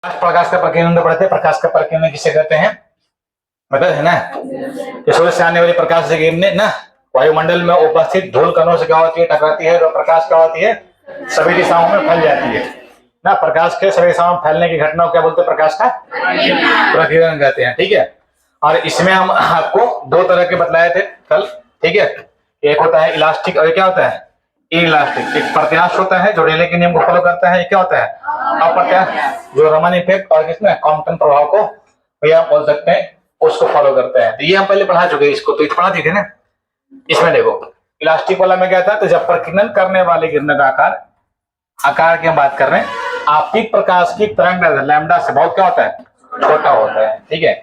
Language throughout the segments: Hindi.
प्रकाश का प्रकीर्णन पढ़ते हैं। प्रकाश का प्रकीर्णन किसे कहते हैं पता है ना? कि सूर्य से आने वाली प्रकाश से किरणें ना वायुमंडल में उपस्थित धूल कणों से क्या होती है, टकराती है, तो प्रकाश क्या होती है, सभी दिशाओं में फैल जाती है ना। प्रकाश के सभी दिशाओं में फैलने की घटना को क्या बोलते हैं, प्रकाश का प्रकीर्णन कहते हैं। ठीक है, और इसमें हम आपको दो तरह के बतलाए थे कल। ठीक है, एक होता है इलास्टिक और क्या होता है इलास्टिक। एक प्रत्यास्थ होता है जो रेले के नियम को फॉलो करता है, क्या होता है अप्रत्यास्थ जो रमन इफेक्ट और किसमें कॉम्पटन प्रभाव को भैया बोल सकते हैं उसको फॉलो करता है। तो ये हम पहले पढ़ा चुके हैं, इसको तो पढ़ा थे ना। इसमें देखो इलास्टिक वाला में क्या था, तो जब प्रकीर्णन करने वाले किरण का आकार की हम बात कर रहे हैं, आपतित प्रकाश की तरंग लैम्डा से बहुत क्या होता है, छोटा होता है। ठीक है,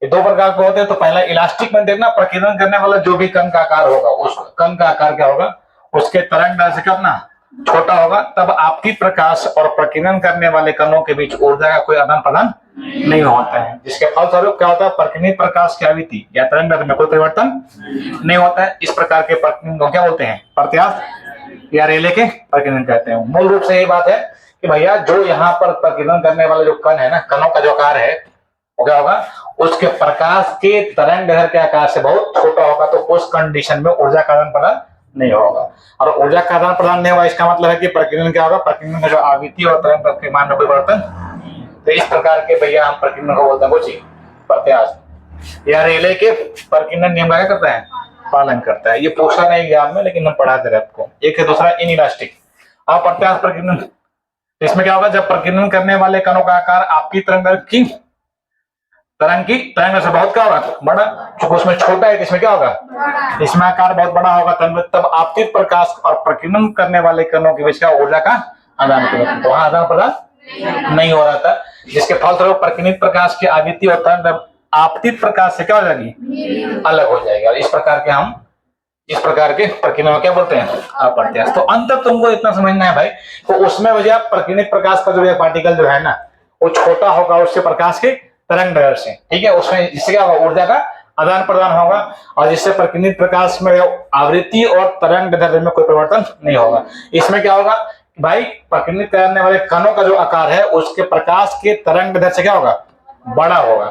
ये दो प्रकार के होते हैं। तो पहला इलास्टिक में देखना प्रकीर्णन करने वाला जो भी कण का आकार होगा, उस कण का आकार क्या होगा, उसके तरंग दैर्ध्य से कितना छोटा होगा। तब आपतित प्रकाश और प्रकीर्णन करने वाले कणों के बीच ऊर्जा का कोई आदान प्रदान नहीं होता है, जिसके फलस्वरूप क्या होता है, प्रकीर्णित प्रकाश की आवृत्ति या तरंग दैर्ध्य में कोई परिवर्तन नहीं होता है। इस प्रकार के प्रकीर्णन को क्या बोलते हैं, प्रत्यास्थ या रेले के प्रकीर्णन कहते हैं। मूल रूप से यही बात है कि भैया जो यहाँ पर प्रकीर्णन करने वाला जो कण है ना, कणों का जो आकार है वो क्या होगा, उसके प्रकाश के तरंग दैर्ध्य के आकार से बहुत छोटा होगा। तो उस कंडीशन में ऊर्जा का आदान प्रदान नहीं होगा। और ऊर्जा का आदान प्रदान नहीं होगा, इसका मतलब है कि प्रकीर्णन क्या होगा, प्रकीर्णन में जो आवृत्ति और तरंग के मान में परिवर्तन। तो इस प्रकार के भैया हम प्रकीर्णन को बोलते हैं कुछ प्रत्यास्थ या रेले के प्रकीर्णन नियम का क्या करता है, पालन करता है। ये पूछा नहीं एग्जाम में, लेकिन हम पढ़ा दे रहे आपको। एक है दूसरा इनइलास्टिक अप्रत्यास्थ प्रकीर्णन। इसमें क्या होगा, जब प्रकीर्णन करने वाले कणों का आकार आपकी तरंग से बहुत क्या होगा, बड़ा, क्योंकि उसमें छोटा है, इसमें क्या होगा, इसमें आकार बहुत बड़ा होगा। तब आपतित प्रकाश और प्रकीर्णन करने वाले कणों के बीच का ऊर्जा का आदान प्रदान, तो वहां आदान प्रदान नहीं हो रहा था, जिसके फलस्वरूप प्रकीर्णित प्रकाश की आवृत्ति और तरंग आपतित प्रकाश से क्या हो जाएगी, अलग हो जाएगी। और इस प्रकार के प्रकीर्णन क्या बोलते हैं, अप्रत्यास्थ। तो अंत तुमको इतना समझना है भाई, तो उसमें वजह प्रकीर्णित प्रकाश का जो पार्टिकल जो है ना, वो छोटा होगा उससे प्रकाश के तरंग दैर्ध्य से। ठीक है, उसमें जिससे क्या होगा, ऊर्जा का आदान प्रदान होगा, और जिससे प्रकीर्णित प्रकाश में आवृत्ति और तरंग दैर्ध्य में कोई परिवर्तन नहीं होगा। इसमें क्या होगा भाई, प्रकीर्णित करने वाले कणों का जो आकार है उसके प्रकाश के तरंग दैर्ध्य से क्या होगा, बड़ा होगा।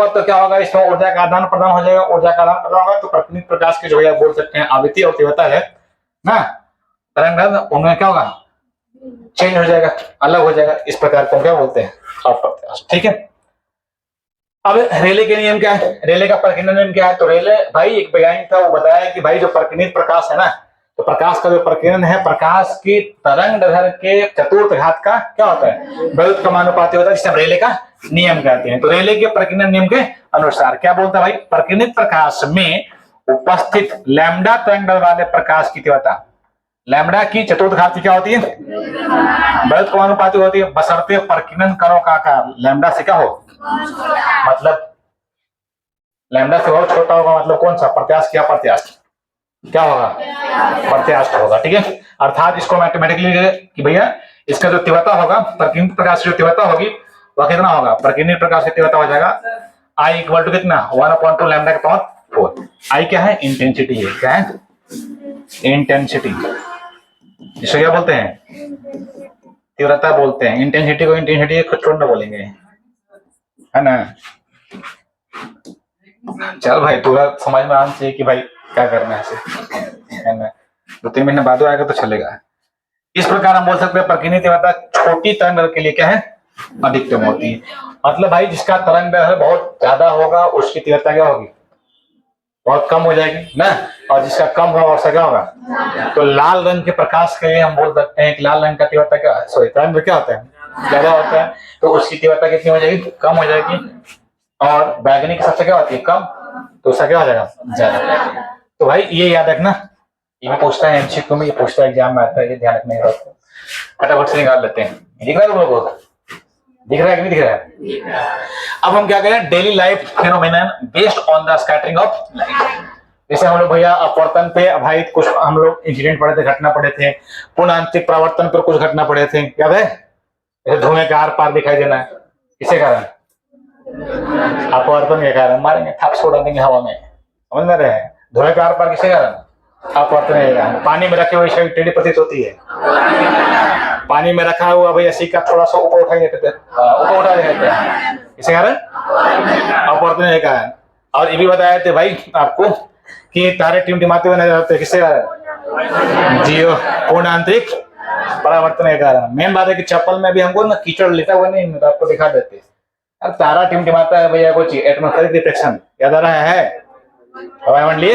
तो क्या होगा, इसमें ऊर्जा का आदान प्रदान हो जाएगा। ऊर्जा का आदान प्रदान होगा तो प्रकीर्णित प्रकाश के जो है बोल सकते हैं आवृत्ति और तीव्रता है ना, तरंग दैर्ध्य, उनमें क्या होगा, चेंज हो जाएगा, अलग हो जाएगा। इस प्रकार को क्या बोलते हैं, अप्रत्यास्थ। ठीक है, अब रेले के नियम क्या है, रेले का प्रकीर्णन नियम क्या है। तो रेले भाई एक वैज्ञानिक था, वो बताया कि भाई जो प्रकीर्णित प्रकाश है ना, तो प्रकाश का जो प्रकीर्णन है, प्रकाश की तरंग दैर्ध्य के चतुर्थ घात का क्या होता है, बहुत समानुपाती होता है, जिसे हम रेले का नियम कहते हैं। तो रेले के प्रकीर्णन नियम के अनुसार क्या बोलता है भाई, प्रकीर्णित प्रकाश में उपस्थित लैम्डा तरंग दैर्ध्य वाले प्रकाश की तीव्रता लैम्डा की चतुर्थ घात क्या होती है, बहुत समानुपाती होती है, बशर्ते प्रकीर्णन कणों का आकार लैम्डा से क्या हो, मतलब लैम्डा से बहुत छोटा होगा। मतलब कौन सा, प्रत्यास्थ क्या प्रत्यास्थ, क्या होगा, प्रत्यास्थ होगा। ठीक है, अर्थात इसको मैथमेटिकली कि भैया इसका जो तीव्रता होगा, प्रकीर्णित प्रकाश की जो तीव्रता होगी वह कितना होगा, प्रकीर्णित प्रकाश की तीव्रता हो जाएगा I इक्वल टू कितना 1/2 लैम्डा के पावर 4। I क्या है, इंटेंसिटी है, क्या है, इंटेंसिटी। इसको क्या बोलते हैं, तीव्रता बोलते हैं। इंटेंसिटी को इंटेंसिटी कुछ छोड़ ना बोलेंगे, है ना। चल भाई पूरा समझ में आना चाहिए कि भाई क्या करना है ना। 2-3 महीने बाद आएगा तो चलेगा। इस प्रकार हम बोल सकते हैं प्रकीर्णित तीव्रता छोटी तरंग दैर्ध्य के लिए क्या है, अधिकतम होती है। मतलब भाई जिसका तरंग दैर्ध्य बहुत ज्यादा होगा उसकी तीव्रता क्या होगी, बहुत कम हो जाएगी ना, और जिसका कम होगा उसका क्या होगा। तो लाल रंग के प्रकाश के लिए हम बोल सकते हैं कि लाल रंग का तीव्रता क्या, सॉरी तरंग क्या होता है, ज्यादा होता है, तो उसकी तीव्रता कितनी हो जाएगी, कम हो जाएगी। और बैगनी के सबसे क्या होती है, कम, तो उसका क्या हो जाएगा, ज्यादा। तो भाई ये याद रखना, ये पूछता है एमसीक्यू में, ये पूछता है एग्जाम में आता है, ये ध्यान रखने का। फटाफट से निकाल लेते हैं। दिख रहा है तुम लोगों को, दिख रहा है कि नहीं दिख रहा है। अब हम क्या करें, daily life phenomenon based on the scattering of light. जैसे हम लोग भैया अपवर्तन पे भाई कुछ हम लोग इंसिडेंट पढ़े थे, घटना पढ़े थे। पुनःआंतरिक परावर्तन पर कुछ घटना पढ़े थे, याद है, जैसे धुएं का आर पार दिखाई देना, किसके कारण, अपवर्तन के कारण। मारेंगे थप छोड़ा देंगे हवा में, समझ में रहे। धुएं का आर पार किसके कारण, अपवर्तन के कारण। पानी में रखे हुए शरीर टेढ़ी प्रतीत होती है, पानी में रखा हुआ भैया सिक्का थोड़ा सा ऊपर उठा देते थे, ऊपर उठा देते हैं, इसे कारण अपॉर्चुनिटी का है। और ये भी बताए थे भाई आपको कि तारे टिमटिमाते हुए नजर आते हैं, किससे कारण? जियो पूर्ण आंतरिक परावर्तन के कारण। मेन बात है कि चप्पल में भी हमको ना कीचड़ लेता हुआ नहीं, तो आपको दिखा देते। अब तारा टिमटिमाता है भैया, कुछ एटमॉस्फेरिक डिटेक्शन याद आ रहा है, वायुमंडलीय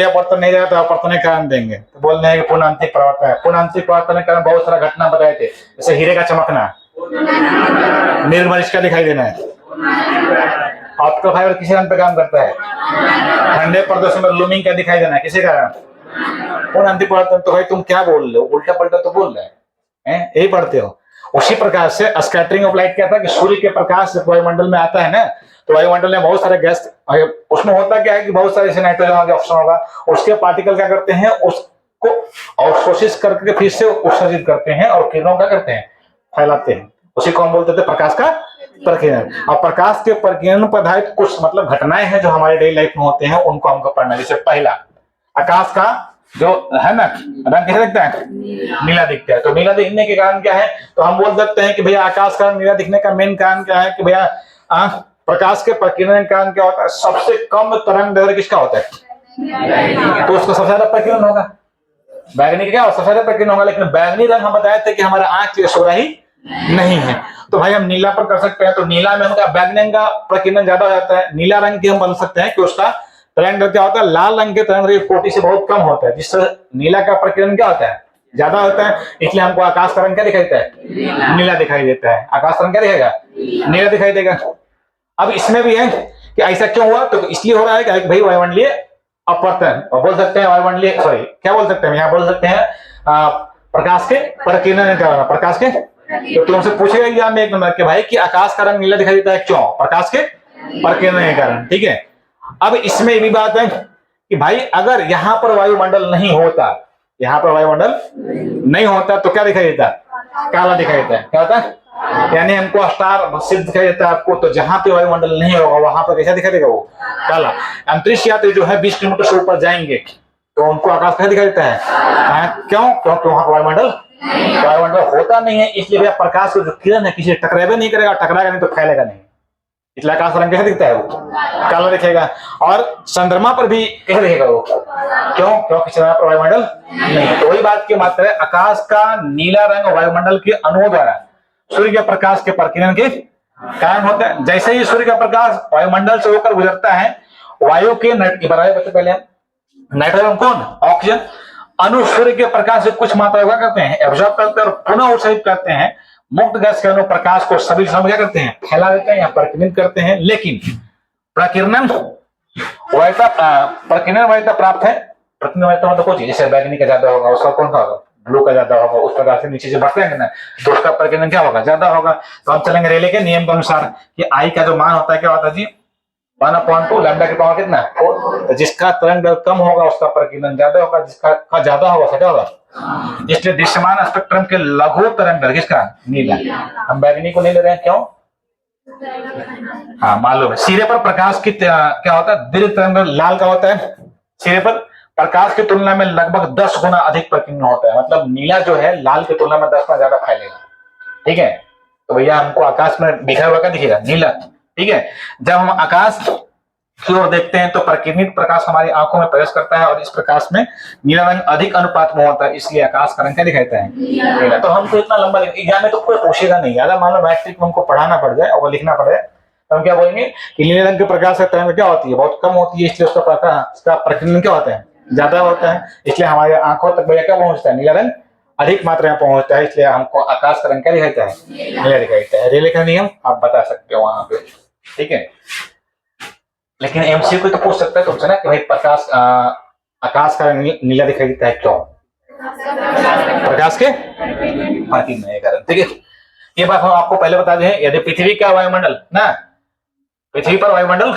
अपवर्तन नहीं जाएगा तो अपवर्तन के कारण देंगे, तो बोल रहे हैं कि पूर्ण आंतरिक परावर्तन है। पूर्ण आंतरिक परावर्तन के कारण बहुत सारा घटना बताए थे, जैसे हीरे का चमकना, निर्मल का दिखाई देना है। ऑप्टिकल फाइबर किसी रंग पे काम करता है, ठंडे प्रदेशों में लूमिंग का दिखाई देना है, किसी कारण? पूर्ण आंतरिक परावर्तन। तो भाई तुम क्या बोल रहे हो, उल्टा पलटा तो बोल रहे हैं, यही पढ़ते हो। उसी प्रकार से स्कैटरिंग ऑफ लाइट क्या था कि सूर्य के प्रकाश जब वायुमंडल में आता है ना, तो वायुमंडल में बहुत सारे गैस, उसमें होता क्या है कि बहुत सारे नाइट्रोजन ऑक्सीजन होगा, उसके पार्टिकल क्या करते हैं, उसको अवशोषित करके फिर से उत्सर्जित करते हैं और किरणों क्या करते हैं, फैलाते हैं। उसी को हम बोलते थे प्रकाश का प्रकीर्णन। और प्रकाश के प्रकीर्णन पर आधारित कुछ मतलब घटनाएं हैं जो हमारे डेली लाइफ में होते हैं, उनको हमको पढ़ना। जैसे पहला, आकाश का जो है ना रंग कैसा दिखता है, नीला दिखता है। तो नीला दिखने के कारण क्या है, तो हम बोल सकते हैं कि भैया आकाश का नीला दिखने का मेन कारण क्या है कि भैया प्रकाश के प्रकीर्णन के कारण क्या होता है, सबसे कम तरंग दैर्घ्य किसका होता है, तो उसका सबसे ज्यादा प्रकीर्णन होगा। बैगनी का क्या सबसे ज्यादा प्रकीर्णन होगा, लेकिन बैगनी रंग हम बताए थे कि हमारा आंख के सोरा ही नहीं है, तो भाई हम नीला पर कर सकते हैं। तो नीला में हमका बैगनी रंग का प्रकीर्णन ज्यादा हो जाता है। नीला रंग की हम बन सकते हैं कि उसका तरंग दैर्घ्य क्या होता है, लाल रंग के तरंग दैर्घ्य कोटि से बहुत कम होता है, जिससे नीला का प्रकीर्णन क्या होता है, ज्यादा होता है। इसलिए हमको आकाश का रंग क्या दिखाई देता है, नीला दिखाई देता है। आकाश का रंग क्या दिखाएगा, नीला दिखाई देगा। अब इसमें भी है कि ऐसा क्यों हुआ, तो इसलिए हो रहा है कि भाई वायुमंडलीय अपवर्तन, और बोल सकते हैं वायुमंडलीय, सॉरी क्या बोल सकते हैं, यहाँ बोल सकते हैं प्रकाश के प्रकीर्णन का, प्रकाश के। तो तुमसे पूछेगा एग्जाम में एक नंबर के भाई कि आकाश का रंग नीला दिखाई देता है क्यों, प्रकाश के प्रकीर्णन के कारण, ठीक है। अब इसमें ये भी बात है कि भाई अगर यहाँ पर वायुमंडल नहीं होता, यहाँ पर वायुमंडल नहीं होता तो क्या दिखाई देता, काला दिखाई देता है। क्या होता है, यानी हमको स्टार सिद्ध दिखाई देता है आपको, तो जहां पे वायुमंडल नहीं होगा वहां पर कैसा दिखाई देगा, वो काला। अंतरिक्ष यात्री जो है 20 किलोमीटर से ऊपर जाएंगे तो उनको आकाश कैसा दिखाई देता है, क्यों, क्योंकि वहां पर वायुमंडल होता नहीं है। इसलिए प्रकाश को जो किरण है किसी से टकराएगा नहीं करेगा, टकराएगा नहीं तो फैलेगा नहीं, इसलिए आकाश का रंग कैसा दिखता है, वो काला दिखेगा। और चंद्रमा पर भी कैसा दिखेगा वो, क्यों, क्योंकि चंद्रमा पर वायुमंडल नहीं है। तो वही बात की मात्र है, आकाश का नीला रंग वायुमंडल के अणुओं द्वारा सूर्य के प्रकाश के प्रकीर्णन के कारण होता है। जैसे ही सूर्य का प्रकाश वायुमंडल से होकर गुजरता है, वायु के पहले नाइट्रोजन कौन, ऑक्सीजन अणु सूर्य के प्रकाश से कुछ मात्रा क्या करते हैं, एब्जॉर्ब करते हैं और पुनः उत्सर्जित करते हैं। मुक्त गैस के अणु प्रकाश को सभी दिशाओं में क्या करते हैं, फैला देते हैं या प्रकीर्णित करते हैं। लेकिन प्रकीर्णन वैधता प्राप्त है, प्रकीर्णन वैधता मतलब कुछ जैसे बैगनी का ज्यादा होगा, उसका कौन सा होगा, ब्लू का ज्यादा होगा, उस प्रकार से नीचे से बढ़ते हैं ना तो उसका प्रकीर्णन क्या होगा, ज्यादा होगा। तो हम चलेंगे रेले के नियम के अनुसार कि आई का जो मान होता है क्या होता है जी, 1/2 लैम्डा की पावर कितना, 4। तो जिसका तरंग दैर्घ्य कम होगा उसका प्रकीर्णन ज्यादा होगा, जिसका ज्यादा होगा उसका क्या होगा। इसलिए दृश्यमान स्पेक्ट्रम के लघु तरंग दैर्घ्य किसका, नीला। हम बैगनी को नहीं ले रहे हैं, क्यों, हाँ मालूम है। सिरे पर प्रकाश की क्या होता है, दीर्घ तरंग लाल का होता है, सिरे पर प्रकाश की तुलना में लगभग 10 गुना अधिक प्रकीर्णन होता है। मतलब नीला जो है लाल की तुलना में 10 गुना ज्यादा फैलेगा, ठीक है। तो भैया हमको आकाश में बिखरा हुआ क्या दिखेगा, नीला, ठीक है। जब हम आकाश की ओर देखते हैं तो प्रकीर्णित प्रकाश हमारी आंखों में प्रवेश करता है और इस प्रकाश में नीला रंग अधिक अनुपात में होता है, इसलिए आकाश का रंग क्या दिखाता है, नीला। तो हमको इतना लंबा एग्जाम में तो कोई पूछेगा नहीं, अगर मान लो मैट्रिक में हमको पढ़ाना पड़ जाए और वो लिखना पड़ जाए तो हम क्या बोलेंगे कि नीले रंग के प्रकाश का तरंग क्या होती है, बहुत कम होती है, इसलिए उसका प्रकीर्णन क्या होता है, ज्यादा होता है। इसलिए हमारे आंखों तक भैया क्या पहुंचता है, नीला रंग अधिक मात्रा में पहुंचता है, इसलिए हमको आकाश का रंग क्या दिखाता है, नीला दिखाई देता है। रेले का नियम आप बता सकते हो वहां पे, ठीक है। लेकिन एमसीक्यू तो पूछ सकता है तुमसे ना कि भाई प्रकाश आकाश का रंग नीला दिखाई देता है क्यों, प्रकाश के प्रकीर्णन के कारण, ठीक है। ये बात हम आपको पहले बता दें, यदि पृथ्वी का वायुमंडल ना, पृथ्वी पर वायुमंडल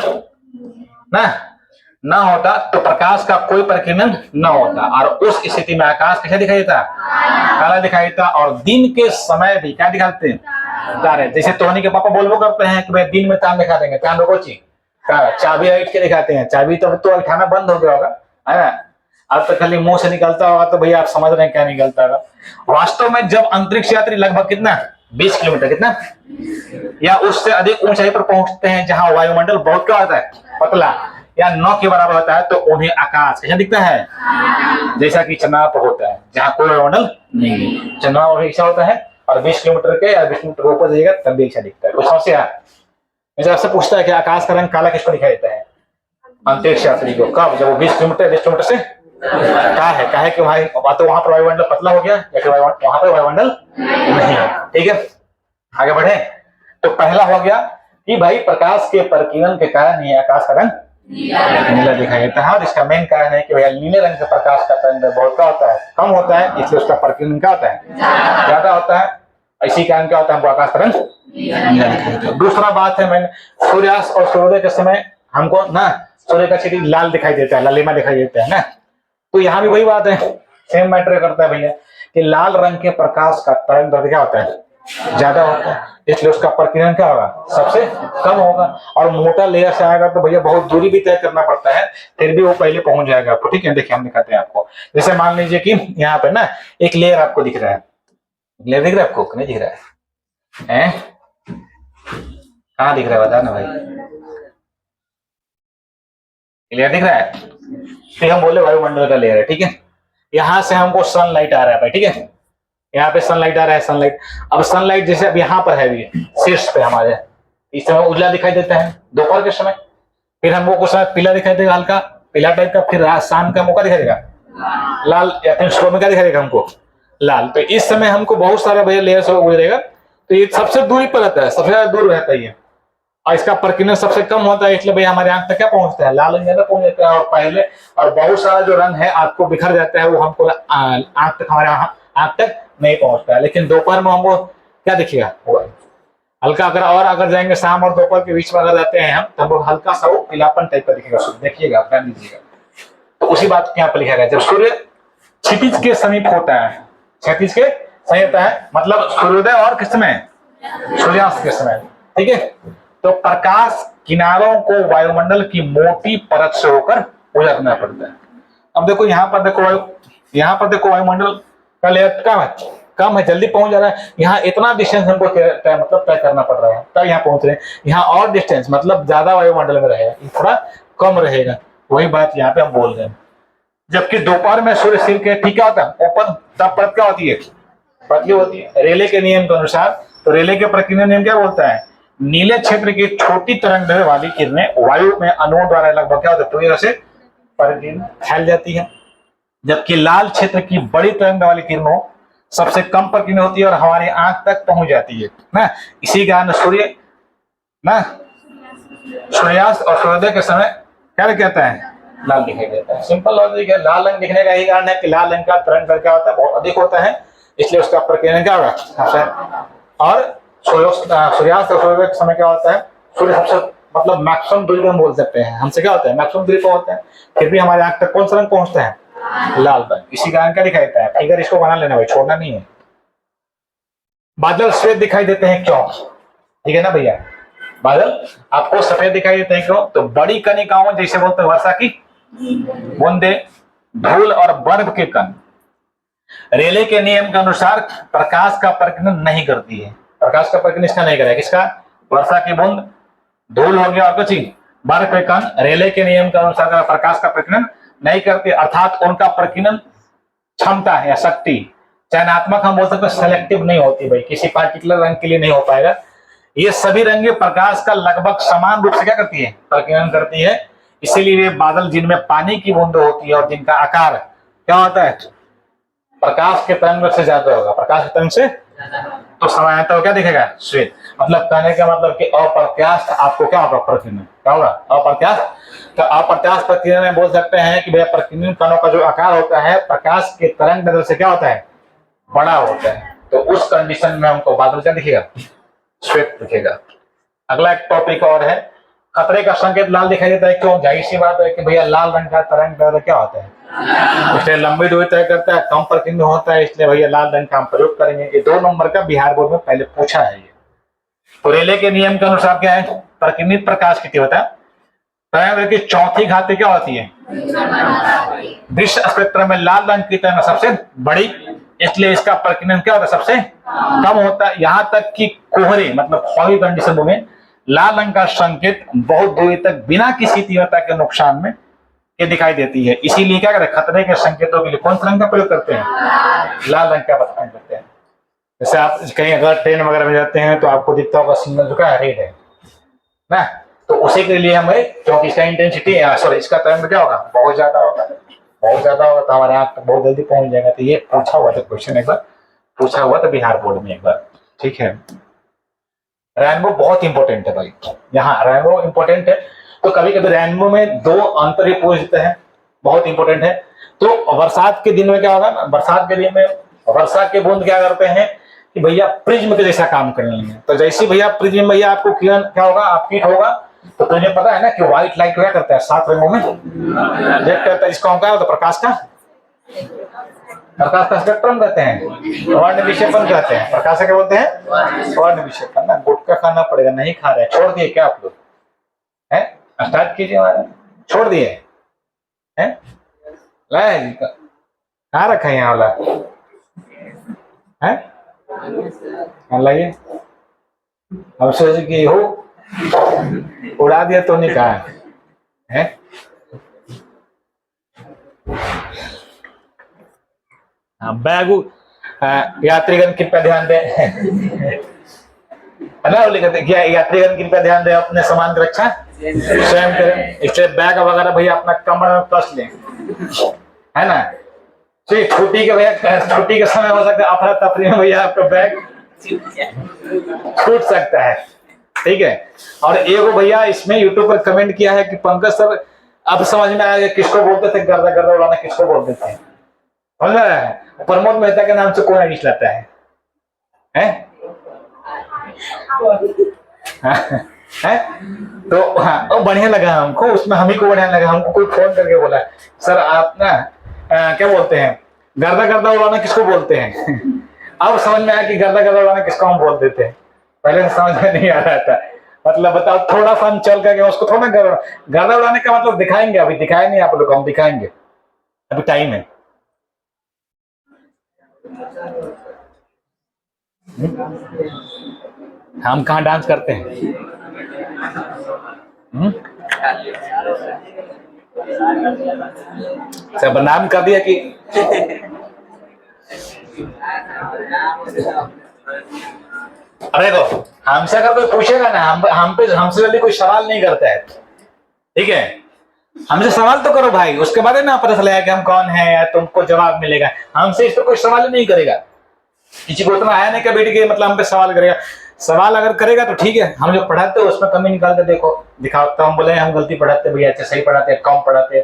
ना होता तो प्रकाश का कोई प्रकीर्णन न होता, और उस स्थिति में आकाश कैसे दिखाई देता, काला दिखाई देता। और दिन के समय भी क्या दिखाते हैं, तारे। जैसे टोनी के पापा बोलबो करते हैं कि भाई दिन में चांद दिखा देंगे, चांद को चाबी ऐट के दिखाते हैं, चाबी तो अठाना बंद हो गया होगा, है ना। अब तो खाली मुंह से निकलता होगा तो भैया आप समझ रहे हैं क्या निकलता होगा। वास्तव में जब अंतरिक्ष यात्री लगभग कितना 20 किलोमीटर कितना या उससे अधिक ऊंचाई पर पहुंचते हैं, जहां वायुमंडल बहुत क्या होता है, पतला या 9 के बराबर होता है, तो उन्हें आकाश कैसा दिखता है, जैसा कि चंद्रमा पर होता है जहां कोई वायुमंडल नहीं है। चंद्रमा पर ऐसा होता है और 20 किलोमीटर के या 20 किलोमीटर ऊपर जाएगा तब भी ऐसा दिखता है। कुछ समस्या है? जैसे आपसे पूछता है कि आकाश का रंग काला किसको दिखाई देता है, अंतरिक्ष यात्री को, कब, जब वो 20 किलोमीटर से क्या है कि भाई तो वहां पर वायुमंडल पतला हो गया या फिर वहां पर वायुमंडल नहीं है। ठीक है, आगे बढ़े। तो पहला हो गया कि भाई प्रकाश के प्रकीर्णन के कारण ये आकाश का रंग नीला दिखाई देता है। और इसका मेन कारण है कि भैया नीले रंग के प्रकाश का तरंग बहुत क्या होता है, कम होता है, इसलिए उसका प्रकीर्णन क्या होता है, ज्यादा होता है। इसी कारण क्या होता है, हमको आकाश का रंग नीला दिखाई देता है। दूसरा बात है, मैंने सूर्यास्त और सूर्योदय के समय हमको ना सूर्य का क्षितिज लाल दिखाई देता है, लालिमा दिखाई देता है ना। तो यहाँ भी वही बात है, सेम मैटर करता है भैया कि लाल रंग के प्रकाश का तरंग दैर्ध्य क्या होता है, ज्यादा होता है, इसलिए उसका प्रकीर्णन क्या होगा, सबसे कम होगा। और मोटा लेयर से आएगा तो भैया बहुत दूरी भी तय करना पड़ता है, फिर भी वो पहले पहुंच जाएगा आपको। ठीक है, देखिए हम दिखाते हैं आपको। जैसे मान लीजिए कि यहाँ पे ना एक लेयर आपको दिख रहा है, लेयर दिख रहा है आपको, नहीं दिख रहा है? कहाँ दिख रहा है बता ना भाई, लेयर दिख रहा है? तो हम बोले वायुमंडल का लेयर है। ठीक है, यहाँ से हमको सनलाइट आ रहा है भाई। ठीक है, यहाँ पे सनलाइट आ रहा है, सनलाइट। अब सनलाइट जैसे अब यहाँ पर है शीर्ष पे हमारे, इस समय उजला दिखाई देता है दोपहर के समय, फिर हमको कुछ पीला दिखाई देगा, हल्का पीला टाइप का, फिर शाम का मौका दिखाई देगा लाल, या फिर सुबह में क्या दिखाई देगा हमको, लाल। तो इस समय हमको बहुत सारा भैया लेयर से गुजरेगा, तो ये सबसे दूरी पर रहता है, सबसे ज्यादा दूर रहता है ये, और इसका प्रकीर्णन सबसे कम होता है, इसलिए भैया हमारे आंख तक क्या पहुंचता है, लाल रंग ज्यादा पहुंच जाता है। और पहले और बहुत सारा जो रंग है आपको बिखर जाता है, वो हमको आंख तक, हमारे आंख तक नहीं पहुंचता है। लेकिन दोपहर में हमको क्या दिखेगा, हल्का। अगर जाएंगे शाम और दोपहर के बीच में अगर जाते हैं हम, तो हमको हल्का सा वो पीलापन टाइप का दिखेगा। देखिएगा, ध्यान दीजिएगा। तो उसी बात यहाँ पर लिखा गया, जब सूर्य क्षितिज के समीप होता है, क्षितिज के समीप होता है मतलब सूर्योदय और किस समय, सूर्यास्त के समय। ठीक है, तो प्रकाश किनारों को वायुमंडल की मोटी परत से होकर गुजरना पड़ता है। अब देखो यहाँ पर देखो वायुमंडल का लेयर कम है, जल्दी पहुंच जा रहा है। यहाँ इतना डिस्टेंस हमको मतलब तय करना पड़ रहा है, तब यहाँ पहुंच रहे हैं। यहाँ और डिस्टेंस मतलब ज्यादा वायुमंडल में रहेगा, थोड़ा कम रहेगा। वही बात यहाँ पे हम बोल रहे हैं। जबकि दोपहर में सूर्य सिर के ठीक होता है ऊपर, तब परत क्या होती है, पतली होती है रेले के नियम के अनुसार। तो रेले के प्रकीर्णन नियम क्या बोलता है, नीले क्षेत्र की छोटी तरंगदैर्ध्य वाली किरणें वायु में अणुओं द्वारा लगभग क्या होता है, पूरी तरह से फैल जाती है, जबकि लाल क्षेत्र की बड़ी तरंगदैर्ध्य वाली किरणों सबसे कम प्रकीर्णन होती है और हमारी आंख तक पहुंच जाती है ना। इसी कारण सूर्य ना सूर्यास्त और सूर्योदय के समय क्या कहता है, लाल दिखाई देता है। सिंपल लॉजिक है, लाल रंग दिखने का यही कारण है कि लाल रंग का तरंग क्या होता है, बहुत अधिक होता है, इसलिए उसका प्रकीर्णन क्या होगा। और सूर्यास्त और सूर्योदय के समय क्या होता है, सूर्य सबसे मतलब मैक्सिमम दूरी पर हम बोल सकते हैं, हमसे क्या होता है, मैक्सिमम दूरी पर होता है, फिर भी हमारे आंख तक कौन सा रंग पहुंचता है, लाल रंग। इसी कारण क्या दिखाई देता है, फिगर इसको बना लेना भाई, छोड़ना नहीं है। बादल श्वेत दिखाई देते हैं क्यों, ठीक है ना भैया, बादल आपको सफेद दिखाई देते हैं क्यों, तो बड़ी कणिकाओं जैसे बोलते हैं वर्षा की बूंदे, धूल और बर्फ के कण रेले के नियम के अनुसार प्रकाश का प्रकीर्णन नहीं करती है। प्रकाश का प्रकीर्णन इसका नहीं करेगा, किसका, वर्षा की बूंद, धूल हो गया और कुछ बर्फ के कण रेले के नियम के अनुसार प्रकाश का प्रकीर्णन नहीं करते, अर्थात उनका प्रकीर्णन क्षमता है या शक्ति चयनात्मक हम बोल सकते हैं, सेलेक्टिव नहीं होती भाई, किसी पार्टिकुलर रंग के लिए नहीं हो पाएगा। ये सभी रंगे प्रकाश का लगभग समान रूप से क्या करती है, प्रकीर्णन करती है। इसीलिए वे बादल जिनमें पानी की बूंदें होती है और जिनका आकार क्या होता है, प्रकाश के तरंग से ज्यादा होगा, प्रकाश के तरंग से, तो सामान्यतः क्या दिखेगा, श्वेत। मतलब कहने का मतलब कि अप्रत्यास्थ आपको क्या होगा, प्रकीर्णन क्या होगा, अप्रत्यास्थ। तो अप्रत्यास्थ प्रकीर्णन में बोल सकते हैं कि भैया प्रकीर्णन कणों का जो आकार होता है प्रकाश के तरंग से क्या होता है, बड़ा होता है। तो उस कंडीशन में हमको बादल क्या दिखेगा, श्वेत दिखेगा। अगला एक टॉपिक और है, खतरे का संकेत लाल दिखाई देता है क्यों, जाहिर सी बात है कि भैया लाल रंग का तरंग क्या होता है, इसलिए लंबी दूरी तय करता है, कम प्रकीर्णन होता है, इसलिए भैया लाल रंग का हम प्रयोग करेंगे। ये 2 नंबर का बिहार बोर्ड में पहले पूछा है ये। तो रेले के नियम के अनुसार क्या है, प्रकीर्णित प्रकाश की तीव्रता तरंग की चौथी घाती क्या होती है? दृश्य स्पेक्ट्रम में लाल रंग की तरंग सबसे बड़ी, इसलिए इसका प्रकीर्णन क्या होता है? सबसे कम होता है। यहां तक कि कोहरे मतलब फॉगी कंडीशन में लाल रंग का संकेत बहुत दूरी तक बिना किसी तीव्रता के नुकसान में ये दिखाई देती है। इसीलिए क्या करते हैं, खतरे के संकेतों के लिए कौन सा रंग का प्रयोग करते हैं? लाल रंग का प्रयोग करते हैं। जैसे आप कहीं अगर ट्रेन वगैरह में जाते हैं तो आपको दिखता होगा सिग्नल जो क्या है, रेड है ना, तो उसी के लिए हमें, क्योंकि इसका इंटेंसिटी सॉरी इसका तरंग क्या होगा, बहुत ज्यादा होगा, बहुत ज्यादा होगा तो हमारे आंख तक बहुत जल्दी पहुंच जाएगा। तो ये पूछा हुआ था क्वेश्चन, एक बार पूछा हुआ था बिहार बोर्ड में एक बार, ठीक है। रेनबो बहुत इंपॉर्टेंट है भाई, यहाँ रेनबो इंपॉर्टेंट है। तो कभी कभी रेनबो में दो अंतर ही पूछ देते हैं, बहुत इंपॉर्टेंट है। तो बरसात के दिन में क्या होगा ना, बरसात के दिन में वर्षा के बूंद क्या करते हैं कि भैया प्रिज्म के जैसा काम करने लगे। तो जैसे भैया प्रिज्म भैया आपको किरण क्या होगा, आपकी होगा, तो तुझे पता है ना कि व्हाइट लाइट क्या करता है, 7 रंगों में रिएक्ट करता है। इसका क्या होता है, प्रकाश का स्पेक्ट्रम कहते हैं, वर्ण विक्षेपण कहते हैं। प्रकाश क्या बोलते हैं, वर्ण विक्षेपण। ना गुटखा खाना पड़ेगा, नहीं खा रहे, छोड़ दिए क्या आप लोग हैं? स्टार्ट कीजिए, हमारा छोड़ दिए हैं, लाए जी कहाँ रखा है यहाँ वाला है, लाइए। अब सोचे कि हो उड़ा दिया तो नहीं कहा है। बैग यात्रीगण कृपया ध्यान दें है ना, यात्रीगण कृपया ध्यान दें, अपने सामान की रक्षा स्वयं करें। इसलिए बैग वगैरह भैया अपना कमर में कस लें, है ना। छुट्टी के भैया, छुट्टी के समय हो सकता है अफरा तफरी में भैया आपका बैग छूट सकता है, ठीक है। और एगो भैया इसमें यूट्यूब पर कमेंट किया है कि पंकज सर अब समझ में आया किसको बोलते थे गर्दा गर्दा उड़ाना, किसको बोलते थे, समझ में आया है? प्रमोद मेहता के नाम से कौन आइडिश लाता है, है? तो हाँ बढ़िया लगा हमको, उसमें हम ही को बढ़िया लगा। हमको कोई फोन करके बोला सर आप ना क्या बोलते हैं, गर्दा गर्दा उड़ाना किसको बोलते हैं अब समझ में आया कि गर्दा गर्दा उड़ाना किसको हम बोलते थे, पहले से समझ में नहीं आ रहा था। मतलब बताओ, थोड़ा सा हम चल करके उसको थोड़ा गर्दा उड़ाने का मतलब दिखाएंगे, अभी दिखाए नहीं आप लोग, हम दिखाएंगे, अभी टाइम है। हम कहाँ डांस करते हैं, सब बदनाम कर दिया कि अरे तो हमसे अगर कोई पूछेगा ना, हमसे जल्दी कोई सवाल नहीं करता है, ठीक है। हमसे सवाल तो करो भाई, उसके बाद ना पता चलेगा कि हम कौन है या तुमको जवाब मिलेगा। हमसे इस पर कोई सवाल नहीं करेगा, किसी को इतना आया नहीं कि बेटी के मतलब हम पे सवाल करेगा। सवाल अगर करेगा तो ठीक है, हम जो पढ़ाते हैं उसमें कमी निकाल के देखो दिखाओ, तो हम बोले हम गलती पढ़ाते भैया, अच्छा सही पढ़ाते कम पढ़ाते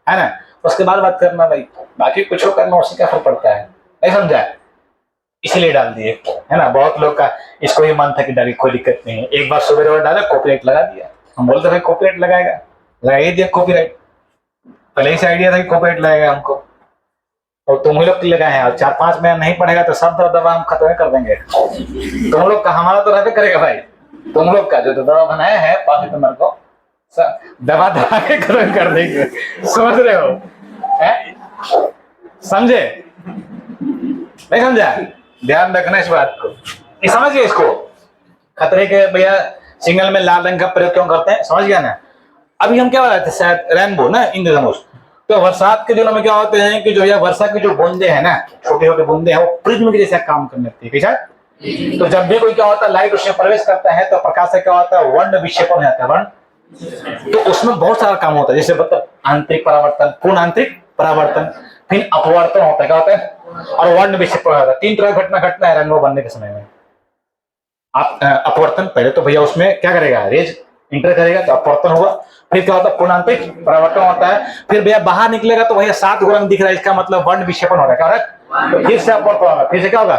है ना, उसके बाद बात करना भाई, बाकी कुछ करना उससे क्या फर्क पड़ता है, नहीं समझा, इसलिए डाल दिए, है ना। बहुत लोग का इसको ये मन था कि डाली, कोई दिक्कत नहीं है, एक बार सुबह डाला कॉपीराइट लगा दिया। हम बोलते भाई कॉपीराइट लगाएगा, लगा ही दिया कॉपीराइट, पहले ही से आइडिया था कि कॉपीराइट लगाएगा हमको, और तुम ही लोग लगाए हैं। और 4-5 महीना नहीं पढ़ेगा तो सब दवा हम खत्म कर देंगे। तुम लोग का हमारा तो रहते करेगा भाई, तुम लोग का जो दवा बनाया है 5 सितंबर को दवा दवा के खत्म कर देंगे, समझ रहे हो, समझे नहीं समझा, ध्यान रखना इस बात को, समझिए इसको। खतरे के भैया सिग्नल में लाल रंग का प्रयोग क्यों करते हैं, समझ गया ना। अभी हम क्या बता रहे थे, शायद रेनबो ना, इंद्रधनुष। तो बरसात के दिनों में क्या होते हैं कि जो यह वर्षा की जो बूंदे हैं ना, छोटे छोटे बूंदे हैं, वो प्रिज्म के जैसा काम करने लगती है, कैसा। तो जब भी कोई क्या होता है लाइट उसमें प्रवेश करता है तो प्रकाश से क्या होता है, वर्ण विक्षेपण हो जाता है, वर्ण। तो उसमें बहुत सारा काम होता है, जैसे मतलब आंतरिक परावर्तन, पूर्ण आंतरिक परावर्तन, फिर अपवर्तन होता है, क्या होता है, और वर्ण विक्षेपण होता है। 3 तरह की घटना घटना है रेनबो बनने के समय में। आप अपवर्तन, पहले तो भैया उसमें क्या करेगा, रेज इंटर करेगा तो अपवर्तन होगा, फिर क्या होता है पूर्णांतरिक परावर्तन होता है, फिर भैया बाहर निकलेगा तो भैया 7 रंग दिख रहा है, इसका मतलब वर्ण विक्षेपण हो रहा है, क्या हो रहा है, तो फिर से अपवर्तन होगा, फिर से क्या होगा,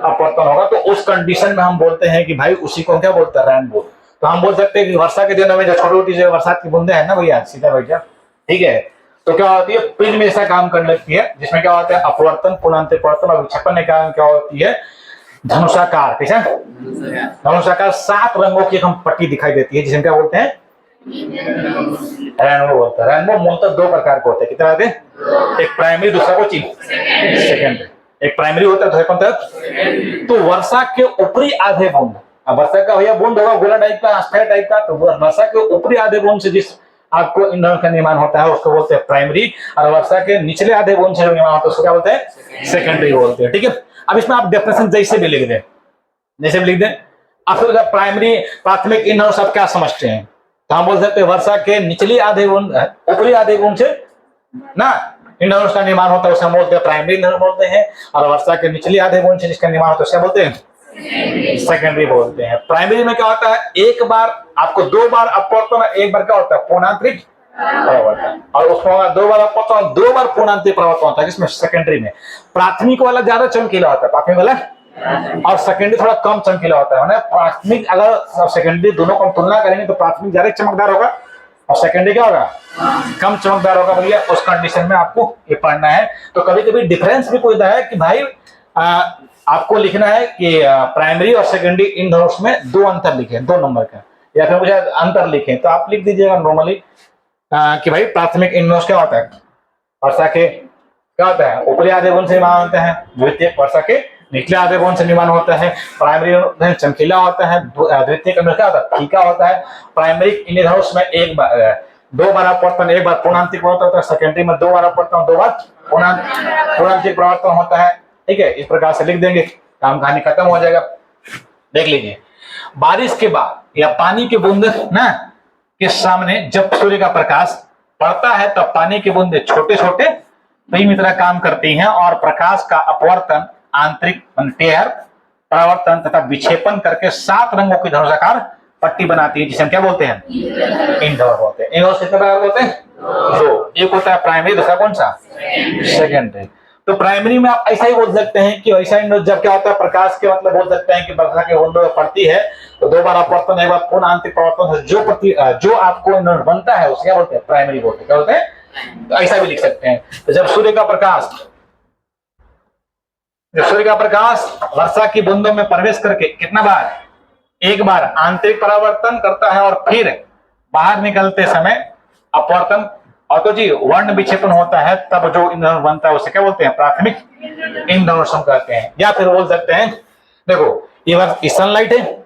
अपवर्तन होगा। तो उस कंडीशन में हम बोलते हैं कि भाई उसी को क्या बोलते हैं, रेनबो। तो हम बोल सकते हैं कि वर्षा के दिनों में जो छोटी छोटी जो बरसात की बूंदे है ना भैया, सीधा भैया, ठीक है, तो क्या होती है, प्रिज्म में ऐसा काम कर लगती है, जिसमें क्या होता है अपवर्तन, पूर्णांतरिक परावर्तन और विक्षेपण के कारण क्या होती है, धनुषाकार, कैसा धनुषाकार 7 रंगों की हम पट्टी दिखाई देती है, जिसे क्या बोलते हैं रेनबो बोलते हैं। रेनबो मूलतः दो प्रकार के होते हैं। कितने होते हैं? एक प्राइमरी, दूसरा को सेकेंडरी। एक प्राइमरी होता है, दूसरा कौन था? तो वर्षा के ऊपरी आधे बूंद, अब वर्षा का भैया बूंद होगा गोला टाइप का, स्फेयर टाइप का, तो वर्षा के ऊपरी आधे बूंद से जिस आपको ईंधन का निर्माण होता है उसको बोलते हैं प्राइमरी, और वर्षा के निचले आधे बूंद से जो निर्माण होता है उसको क्या बोलते हैं? सेकेंडरी बोलते हैं। ठीक है, अब इसमें आप डेफिनेशन जैसे भी लिख दें, जैसे भी लिख दें। आप फिर प्राइमरी प्राथमिक ईंधन सब क्या समझते हैं? तो हम बोल सकते हैं वर्षा के निचली आधे बूंद, ऊपरी आधे बूंद से ना ईंधन का निर्माण होता है उसे हम बोलते हैं प्राइमरी ईंधन बोलते हैं, और वर्षा के निचली आधे बूंद से जिसका निर्माण होता है उसे बोलते हैं सेकेंडरी बोलते हैं। प्राइमरी में क्या होता है? एक बार आपको दो बार अपवर्तन, एक बार क्या होता है? पूर्णांतरिक परावर्तन, और उसमें दो बार अपवर्तन, दो बार पूर्णांतरिक परावर्तन होता है। इसमें सेकेंडरी में प्राथमिक वाला ज्यादा चमकीला होता है, प्राथमिक वाला, और सेकेंडरी थोड़ा कम चमकीला होता है। प्राथमिक अगर सेकेंडरी दोनों को तुलना करेंगे तो प्राथमिक ज्यादा चमकदार होगा और सेकेंडरी क्या होगा? कम चमकदार होगा। भैया उस कंडीशन में आपको ये पढ़ना है। तो कभी कभी डिफरेंस भी कोई है कि भाई आपको लिखना है कि प्राइमरी और सेकेंडरी इन दोनों में दो अंतर लिखे, दो नंबर का, या फिर मुझे अंतर लिखे, तो आप लिख दीजिएगा नॉर्मली कि भाई प्राथमिक इन क्या होता है? वर्षा के क्या होता है? ऊपरी आधे बूंद से निर्माण होता है। द्वितीय वर्षा के निचले आधे बूंद से निर्माण होता है। प्राइमरी चमकीला होता है, द्वितीय का क्या होता है? फीका होता है। प्राइमरी इन में एक बार दो बार अपवर्तन, एक बार पूर्णांतरिक परावर्तन होता है। सेकेंडरी में दो बार अपवर्तन, दो बार पूर्णांतरिक परावर्तन होता है। ठीक है, इस प्रकार से लिख देंगे, काम कहानी खत्म हो जाएगा। देख लीजिए, बारिश के बाद या पानी के बूंद ना के सामने जब सूर्य का प्रकाश पड़ता है तब पानी के बूंदे छोटे छोटे प्रीम की तरह काम करती हैं और प्रकाश का अपवर्तन, आंतरिक टेर, परावर्तन तथा विक्षेपण करके 7 रंगों की धनुषाकार पट्टी बनाती है, जिसे हम क्या बोलते हैं? इंडोर बोलते हैं। इंडोर कितने प्रकार बोलते हैं? दो। एक होता है प्राइमरी, दूसरा कौन सा? सेकेंडरी। तो प्राइमरी में आप ऐसा ही बोल सकते हैं कि ऐसा इंडोर जब क्या होता है? प्रकाश के मतलब बोल सकते हैं कि वर्षा के बूंदों में पड़ती है तो दो बार अपवर्तन, एक बार पूर्ण आंतरिक परावर्तन, जो आपको इंडोर बनता है उसे क्या बोलते हैं? प्राइमरी बोलते हैं। क्या बोलते हैं? तो ऐसा भी लिख सकते हैं। तो जब सूर्य का प्रकाश वर्षा की बूंदों में प्रवेश करके कितना बार? एक बार आंतरिक परावर्तन करता है और फिर बाहर निकलते समय अपवर्तन और तो जी वर्ण विक्षेपण होता है, तब जो ईंधन बनता है उसे क्या बोलते हैं? प्राथमिक ईंधन कहते हैं। या फिर बोल सकते हैं, देखो ये सनलाइट है,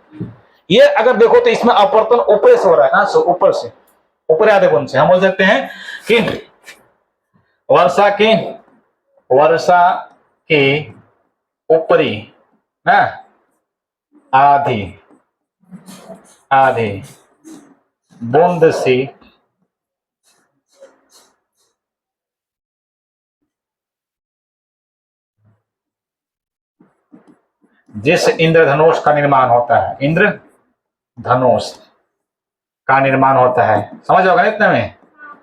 ये अगर देखो तो इसमें अपवर्तन ऊपर से हो रहा है ना, ऊपर से, ऊपर आधे बूंद से। हम बोल सकते हैं कि वर्षा के ऊपरी ना आधे बूंद से जिस इंद्रधनुष का निर्माण होता है, इंद्रधनुष का निर्माण होता है, समझ होगा ना इतने में,